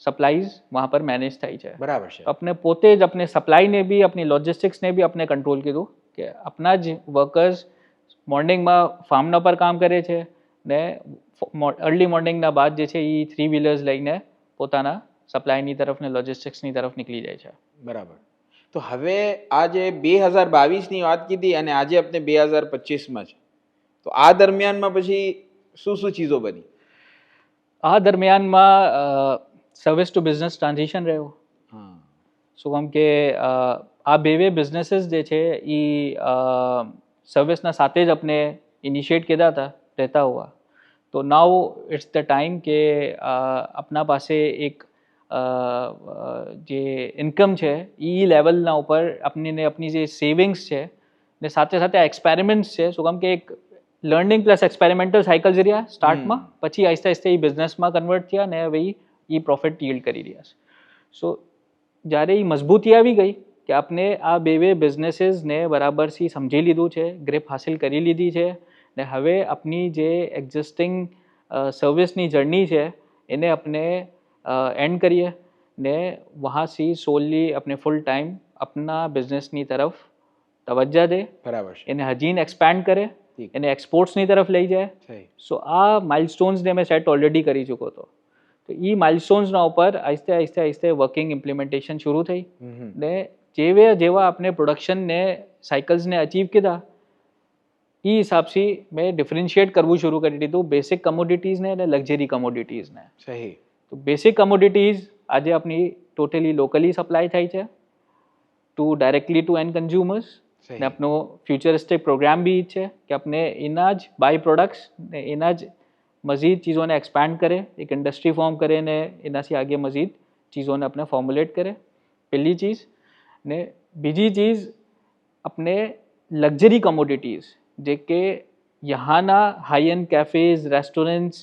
સપ્લાઈઝ વहाँ પર મેનેજ થાય છે. બરાબર છે. આપણે પોતે જ આપણે સપ્લાયને બી આપણી લોજિસ્ટિક્સને બી આપણે કંટ્રોલ કીધું કે આપણા જ વર્કર્સ મોર્નિંગમાં ફાર્મના પર કામ કરે છે ને અર્લી મોર્નિંગના બાદ જે છે એ 3 વ્હીલર્સ લઈને પોતાના સપ્લાયની તરફ ને લોજિસ્ટિક્સની તરફ નીકળી જાય છે. બરાબર. તો હવે આ જે 2022ની વાત કીધી અને આજે આપણે 2025માં છે, તો આ દરમિયાનમાં પછી શું ચીજો બની? આ દરમિયાનમાં સર્વિસ ટુ બિઝનેસ ટ્રાન્ઝિશન રહ્યો. શું કામ કે આ બે બિઝનેસીસ જે છે એ સર્વિસના સાથે જ આપણે ઇનિશિએટ કીધા હતા રહેતા હોવા. તો નાઉ ઇટ્સ ધ ટાઈમ કે આપણા પાસે એક જે ઇન્કમ છે એ લેવલના ઉપર આપણી જે સેવિંગ્સ છે ને સાથે સાથે એક્સપેરિમેન્ટ્સ છે. શું કામ કે એક લર્નિંગ પ્લસ એક્સપેરિમેન્ટલ સાયકલ્સ રહ્યા સ્ટાર્ટમાં, પછી આહિસ્તે આહિસ્તે એ બિઝનેસમાં કન્વર્ટ થયા ને હવે એ પ્રોફિટ યીલ્ડ કરી રહ્યા છે. સો જ્યારે એ મજબૂતી આવી ગઈ કે આપણે આ બે બિઝનેસીસને બરાબરથી સમજી લીધું છે, ગ્રીપ હાસિલ કરી લીધી છે ને હવે આપણી જે એક્ઝિસ્ટિંગ સર્વિસની જર્ની છે એને આપણે એન્ડ કરીએ ને વहाँથી સોલી આપણે ફૂલ ટાઈમ આપણા બિઝનેસની તરફ તવજ્જા દે. બરાબર છે. એને હજીને એક્સપેન્ડ કરે, એને એક્સપોર્ટ્સની તરફ લઈ જાય. સો આ માઇલસ્ટોન્સને મેં સેટ ઓલરેડી કરી ચૂક્યો હતો. તો એ માઇલસ્ટોન્સના ઉપર આહિસ્તે આહિસ્તે વર્કિંગ ઇમ્પ્લિમેન્ટેશન શરૂ થઈ ને જેવા આપણે પ્રોડક્શનને સાયકલ્સને અચીવ કીધા એ હિસાબથી મેં ડિફરન્શિએટ કરવું શરૂ કરી દીધું બેસિક કમોડિટીઝને અને લક્ઝરી કમોડિટીઝને. સહી. તો બેસિક કમોડિટીઝ આજે આપણી ટોટલી લોકલી સપ્લાય થાય છે to directly to end consumers ને આપનો ફ્યુચરિસ્ટિક પ્રોગ્રામ બી છે કે આપણે એના જ બાય પ્રોડક્ટ્સ ને એના જ મઝીદ ચીज़ों ने एक्सपैंड करे, एक इंडस्ट्री फॉर्म करे ने એનાથી આગે મઝીદ ચીज़ों ने अपने फॉर्मुलेट करे. પહેલી ચીज़ ને બીજી ચીज़ अपने લક્ઝરી કમોડિટીઝ જે કે યહાંના હાઈ એન્ડ કેફેઝ, રેસ્ટોરન્ટ્સ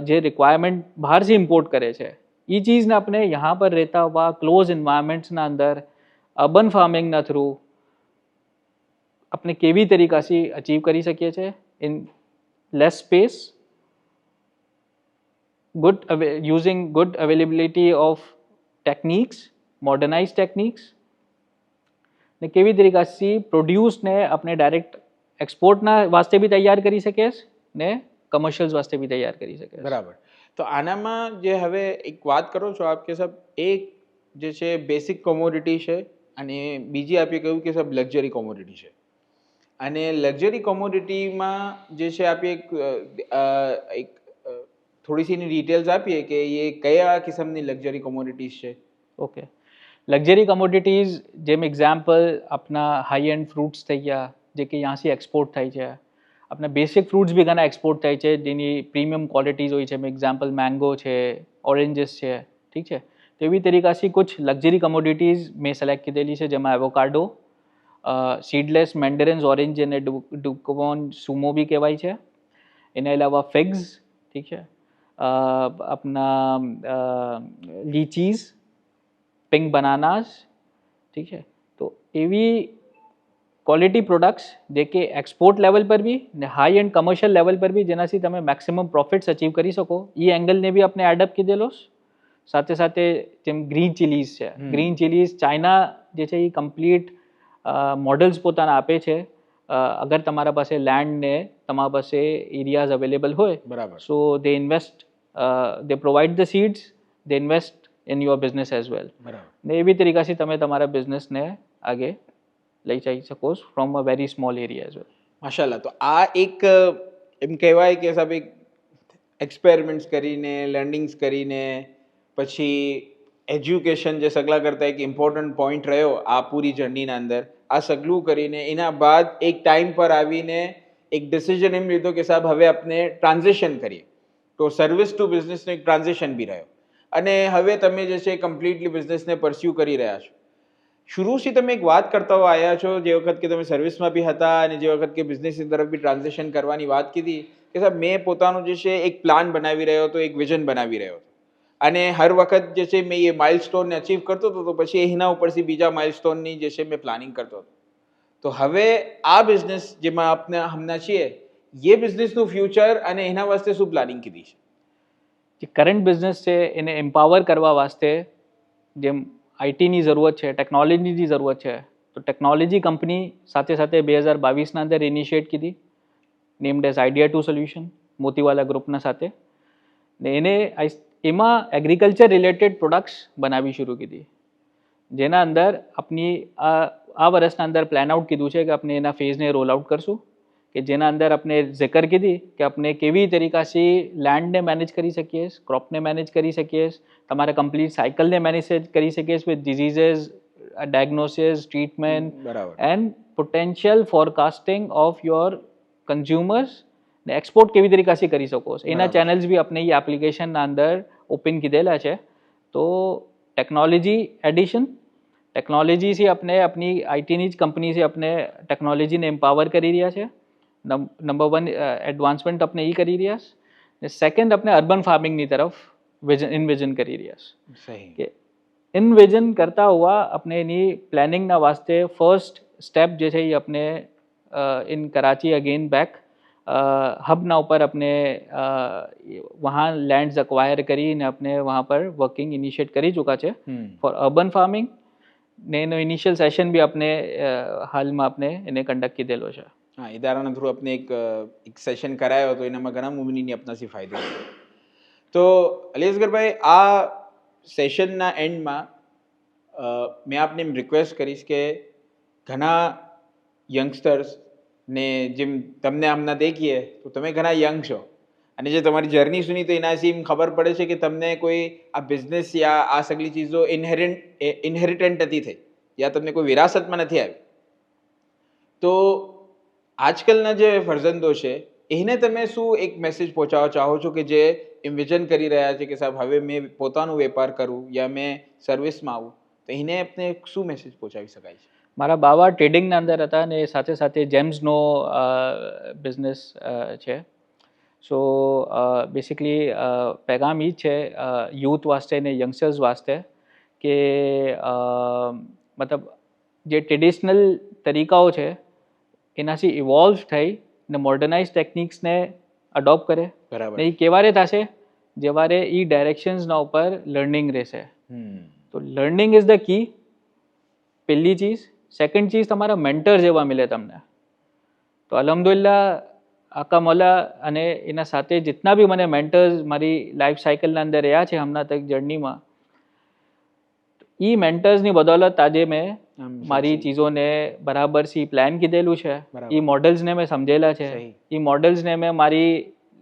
જે રિક્વાયરમેન્ટ બહારથી ઇમ્પોર્ટ કરે છે એ ચીज़ને આપણે यहाँ પર રહેતા हुआ ક્લોઝ એન્વાયરમેન્ટ્સના અંદર અર્બન ફાર્મિંગના થ્રુ આપણે કેવી તરીકાથી અચીવ કરી શકીએ છીએ in less space, using good availability of techniques, modernized techniques ને કેવી તરીકાથી પ્રોડ્યુસને આપણે ડાયરેક્ટ એક્સપોર્ટના વાસ્તે બી તૈયાર કરી શકીએ ને કમર્શિયલ્સ વાસ્તે બી તૈયાર કરી શકે છે. બરાબર. તો આનામાં જે હવે એક વાત કરો છો આપ કે સાહેબ, એક જે છે બેસિક કોમોડિટી છે અને બીજી આપે કહ્યું કે સાહેબ લક્ઝરી કોમોડિટી છે. અને લક્ઝરી કોમોડિટીમાં જે છે આપે એક થોડી સી ડિટેલ્સ આપીએ કે એ કયા કિસ્મની લક્ઝરી કોમોડિટીઝ છે. ઓકે, લક્ઝરી કમોડિટીઝ જેમ એક્ઝામ્પલ આપના હાઈ એન્ડ ફ્રૂટ્સ થઈ ગયા જે કે ત્યાંથી એક્સપોર્ટ થાય છે. આપણા બેસિક ફ્રૂટ્સ બી ઘણા એક્સપોર્ટ થાય છે જેની પ્રીમિયમ ક્વોલિટીઝ હોય છે. એક્ઝામ્પલ મેંગો છે, ઓરેન્જીસ છે, ઠીક છે. તો એવી તરીકાથી કુછ લક્ઝરી કમોડિટીઝ મેં સિલેક્ટ કરેલી છે જેમાં એવોકાડો, સીડલેસ મેન્ડેરિન્સ ઓરેન્જ અને ડુકોન સુમો બી કહેવાય છે. એના અલાવા ફિગ્સ, ઠીક છે, આપના લીચીઝ, પિંક બનાનાસ, ઠીક છે. તો એવી ક્વોલિટી પ્રોડક્ટ્સ જે કે એક્સપોર્ટ લેવલ પર બી ને હાઈ એન્ડ કમર્શિયલ લેવલ પર બી જેનાથી તમે મેક્સિમમ પ્રોફિટ્સ અચીવ કરી શકો એ એંગલને બી આપણે એડઅપ કીધેલો. સાથે સાથે જેમ ગ્રીન ચીલીઝ છે, ગ્રીન ચીલીઝ ચાઇના જે છે એ કમ્પ્લીટ મોડલ્સ પોતાના આપે છે. અગર તમારા પાસે લેન્ડ ને તમારા પાસે એરિયાઝ અવેલેબલ હોય, બરાબર. So they invest, they provide the seeds, they invest in your business as well. બરાબર. ને એવી તરીકાથી તમે તમારા બિઝનેસને આગે લઈ જઈ શકો from a very small area as well. માશાલ્લાહ. તો આ એક એમ કહેવાય કે સાહેબ એક એક્સપેરિમેન્ટ્સ કરીને, લર્નિંગ્સ કરીને, પછી એજ્યુકેશન જે સગલા કરતા એક ઇમ્પોર્ટન્ટ પોઈન્ટ રહ્યો આ પૂરી જર્નીના અંદર, આ સગલું કરીને એના બાદ એક ટાઈમ પર આવીને એક ડિસિઝન એમ લીધો કે સાહેબ હવે આપણે ટ્રાન્ઝિશન કરીએ. તો સર્વિસ ટુ બિઝનેસનો એક ટ્રાન્ઝિશન બી રહ્યો અને હવે તમે જે છે કમ્પ્લીટલી બિઝનેસને પરસ્યુ કરી રહ્યા છો. શરૂથી તમે એક વાત કરતા હો આવ્યા છો જે વખત કે તમે સર્વિસમાં બી હતા અને જે વખત કે બિઝનેસની તરફ બી ટ્રાન્ઝિશન કરવાની વાત કીધી કે સાહેબ મેં પોતાનું જે છે એક પ્લાન બનાવી રહ્યો હતો, એક વિઝન બનાવી રહ્યો હતો અને હર વખત જે છે મેં એ માઇલસ્ટોનને અચીવ કરતો હતો તો પછી એના ઉપરથી બીજા માઇલસ્ટોનની જે છે મેં પ્લાનિંગ કરતો હતો. તો હવે આ બિઝનેસ જેમાં આપણે હમણાં છીએ એ બિઝનેસનું ફ્યુચર અને એના વાસ્તે શું પ્લાનિંગ કીધી છે? જે કરંટ બિઝનેસ છે એને એમ્પાવર કરવા વાસ્તે જેમ આઈટીની જરૂરત છે, ટેકનોલોજીની જરૂરત છે, તો ટેકનોલોજી કંપની સાથે સાથે 2022ના અંદર ઇનિશિએટ કીધી, named as idea to solution, Motiwala ગ્રુપના સાથે. ને એને એમાં એગ્રીકલ્ચર રિલેટેડ પ્રોડક્ટ્સ બનાવી શરૂ કીધી જેના અંદર આપની આ વર્ષના અંદર પ્લાન આઉટ કીધું છે કે આપણે એના ફેઝને રોલ આઉટ કરશું કે જેના અંદર આપણે જિકર કીધી કે આપણે કેવી તરીકાથી લેન્ડને મેનેજ કરી શકીએ, ક્રોપને મેનેજ કરી શકીએ, તમારા કમ્પ્લીટ સાયકલને મેનેજ કરી શકીએ વિથ ડિઝીઝીસ, ડાયગ્નોસિસ, ટ્રીટમેન્ટ બરાબર. And potential forecasting of your consumers ને એક્સપોર્ટ કેવી તરીકાથી કરી શકો. એના ચેનલ્સ બી આપણે એ એપ્લિકેશનના અંદર ઓપન કીધેલા છે. તો ટેકનોલોજી એડિશન, ટેકનોલોજીથી આપણે આપની આઈટીની જ કંપનીથી આપણે ટેકનોલોજીને એમ્પાવર કરી રહ્યા છે. નંબર વન એડવાન્સમેન્ટ આપણે એ કરી રહ્યા છે. સેકન્ડ આપણે અર્બન ફાર્મિંગની તરફ ઇન્વિઝન કરી રહ્યા છે. સહી. કે ઇન્વિઝન કરતા હોવા આપણે એની પ્લાનિંગના વાસ્તે ફર્સ્ટ સ્ટેપ જે છે એ આપણે ઇન કરાચી અગેન બેક હબના ઉપર આપણે વहाँ लैंड्स अक्वायर કરીને આપણે વहाँ પર વર્કિંગ ઇનિશિએટ કરી ચૂકા છે ફોર અર્બન ફાર્મિંગ. ને એનો ઇનિશિયલ સેશન બી આપણે હાલમાં આપણે એને કન્ડક્ટ કીધેલો છે. હા, ઇદારાના થ્રુ આપણે એક સેશન કરાયો તો એનામાં ઘણા મુમિનીની આપનાથી ફાયદો થયો. તો અલી-અસગરભાઈ, આ સેશનના એન્ડમાં મેં આપને એમ રિક્વેસ્ટ કરીશ કે ઘણા યંગસ્ટર્સ ને જેમ તમને હમણાં દેખીએ તો તમે ઘણા યંગ છો અને જે તમારી જર્ની સુની તો એનાથી એમ ખબર પડે છે કે તમને કોઈ આ બિઝનેસ યા આ સગલી ચીજો ઇનહેરિટન્ટ નથી થઈ યા તમને કોઈ વિરાસતમાં નથી આવી. તો આજકાલના જે ફરજંદો છે એને તમે શું એક મેસેજ પહોંચાડવા ચાહો છો કે જે ઇન્વિઝન કરી રહ્યા છે કે સાહેબ હવે મેં પોતાનો વેપાર કરું યા મેં સર્વિસમાં આવું, તો એને આપણે શું મેસેજ પહોંચાડી શકાય છે? મારા બાવા ટ્રેડિંગના અંદર હતા અને સાથે સાથે જેમ્સનો બિઝનેસ છે. સો બેસિકલી પેગામ એ જ છે યુથ વાસ્તે ને યંગસ્ટર્સ વાસ્તે કે મતલબ જે ટ્રેડિશનલ તરીકાઓ છે એનાથી ઇવોલ્વ થઈ ને મોડર્નાઇઝ ટેકનિક્સને અડોપ્ટ કરે. બરાબર. ને એ કેવારે થશે જેવારે એ ડાયરેક્શન્સના ઉપર લર્નિંગ રહેશે. તો લર્નિંગ ઇઝ ધ કી, પહેલી ચીજ. સેકન્ડ ચીજ તમારા મેન્ટર જેવા મળે તમને. તો અલહમદુલિલ્લાહ આકા મોલા અને એના સાથે જેટના બી મને મેન્ટર્સ મારી લાઈફ સાયકલના અંદર રહ્યા છે હમણાં તક જર્નીમાં, એ મેન્ટર્સની બદौलत આજે મેં મારી ચીજોને બરાબર સી પ્લાન કીધેલું છે, એ મોડલ્સને મેં સમજેલા છે, એ મોડલ્સને મેં મારી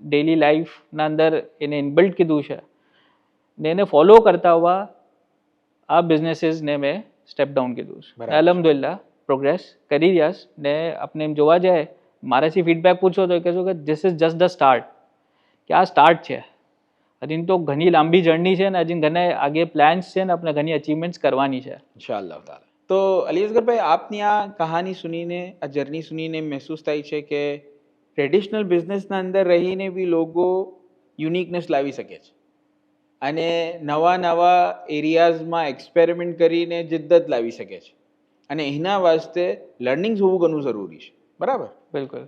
ડેલી લાઈફના અંદર એને ઇનબિલ્ટ કીધું છે ને એને ફોલો કરતા હોવા આ બિઝનેસીસને મેં સ્ટેપ ડાઉન કીધું છે. અલહમદુલિલ્લાહ પ્રોગ્રેસ કરી રહ્યા છે ને આપણે એમ જોવા જાય મારાથી ફીડબેક પૂછો તો કહેશો કે this is just the start, કે આ સ્ટાર્ટ છે, હજી તો ઘણી લાંબી જર્ની છે ને હજી ઘણા આગે પ્લાન્સ છે ને આપણે ઘણી અચીવમેન્ટ્સ કરવાની છે ઇન્શાઅલ્લાહ તાલા. તો અલી અસગરભાઈ, આપની આ કહાની સુનીને, આ જર્ની સુનીને મહેસૂસ થાય છે કે ટ્રેડિશનલ બિઝનેસના અંદર રહીને બી લોકો યુનિકનેસ લાવી શકે છે અને નવા નવા એરિયાઝમાં એક્સપેરિમેન્ટ કરીને જિદ્દત લાવી શકે છે અને એના વાસ્તે લર્નિંગ્સ હોવું ઘણું જરૂરી છે. બરાબર? બિલકુલ.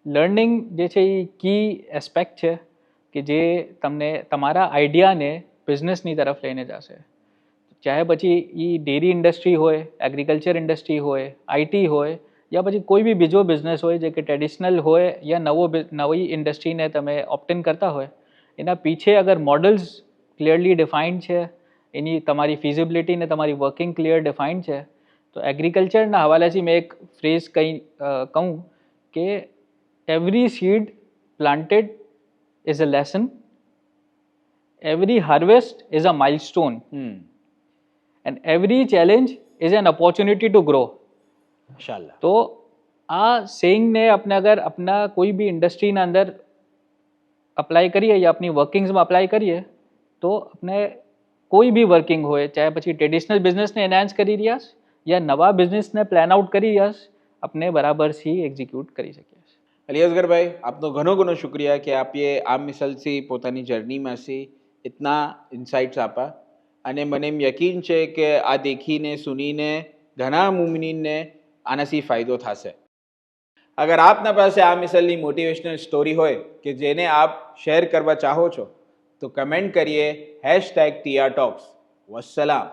લર્નિંગ જે છે એ કી એસ્પેક્ટ છે કે જે તમને તમારા આઈડિયાને બિઝનેસની તરફ લઈને જશે. ચાહે પછી એ ડેરી ઇન્ડસ્ટ્રી હોય, એગ્રીકલ્ચર ઇન્ડસ્ટ્રી હોય, આઈટી હોય યા પછી કોઈ બી બીજો બિઝનેસ હોય જે કે ટ્રેડિશનલ હોય યા નવી ઇન્ડસ્ટ્રીને તમે ઓપ્ટેન કરતા હોય, એના પીછે અગર મોડલ્સ ક્લિયરલી ડિફાઇન્ડ છે, એની તમારી ફિઝિબિલિટી ને તમારી વર્કિંગ ક્લિયર ડિફાઇન્ડ છે, તો એગ્રીકલ્ચરના હવાલેથી મેં એક ફ્રેઝ કહું કે every seed planted is a lesson, every harvest is a milestone and every challenge is an opportunity to grow. ઇન્શાઅલ્લાહ. તો આ સેઇંગને આપણે અગર આપણા કોઈ બી ઇન્ડસ્ટ્રીના અંદર અપ્લાય કરીએ યા આપની વર્કિંગ્સમાં અપ્લાય કરીએ તો આપણે કોઈ બી વર્કિંગ હોય, ચાહે પછી ટ્રેડિશનલ બિઝનેસને એનહાન્સ કરી રહ્યા યા નવા બિઝનેસને પ્લાન આઉટ કરી રહ્યા, આપણે બરાબરથી એક્ઝિક્યુટ કરી શકીએ. અલી અસગરભાઈ, આપનો ઘણો ઘણો શુક્રિયા કે આપે આ મિસલથી પોતાની જર્નીમાંથી ઇતના ઇન્સાઇટ્સ આપા અને મને એમ યકીન છે કે આ દેખીને સુનીને ઘણા મુમિનીનને આનાથી ફાયદો થશે. અગર આપના પાસે આ મિસલની મોટિવેશનલ સ્ટોરી હોય કે જેને આપ શેર કરવા ચાહો છો તો કમેન્ટ કરીએ #TRTalks. વસ્સલામ.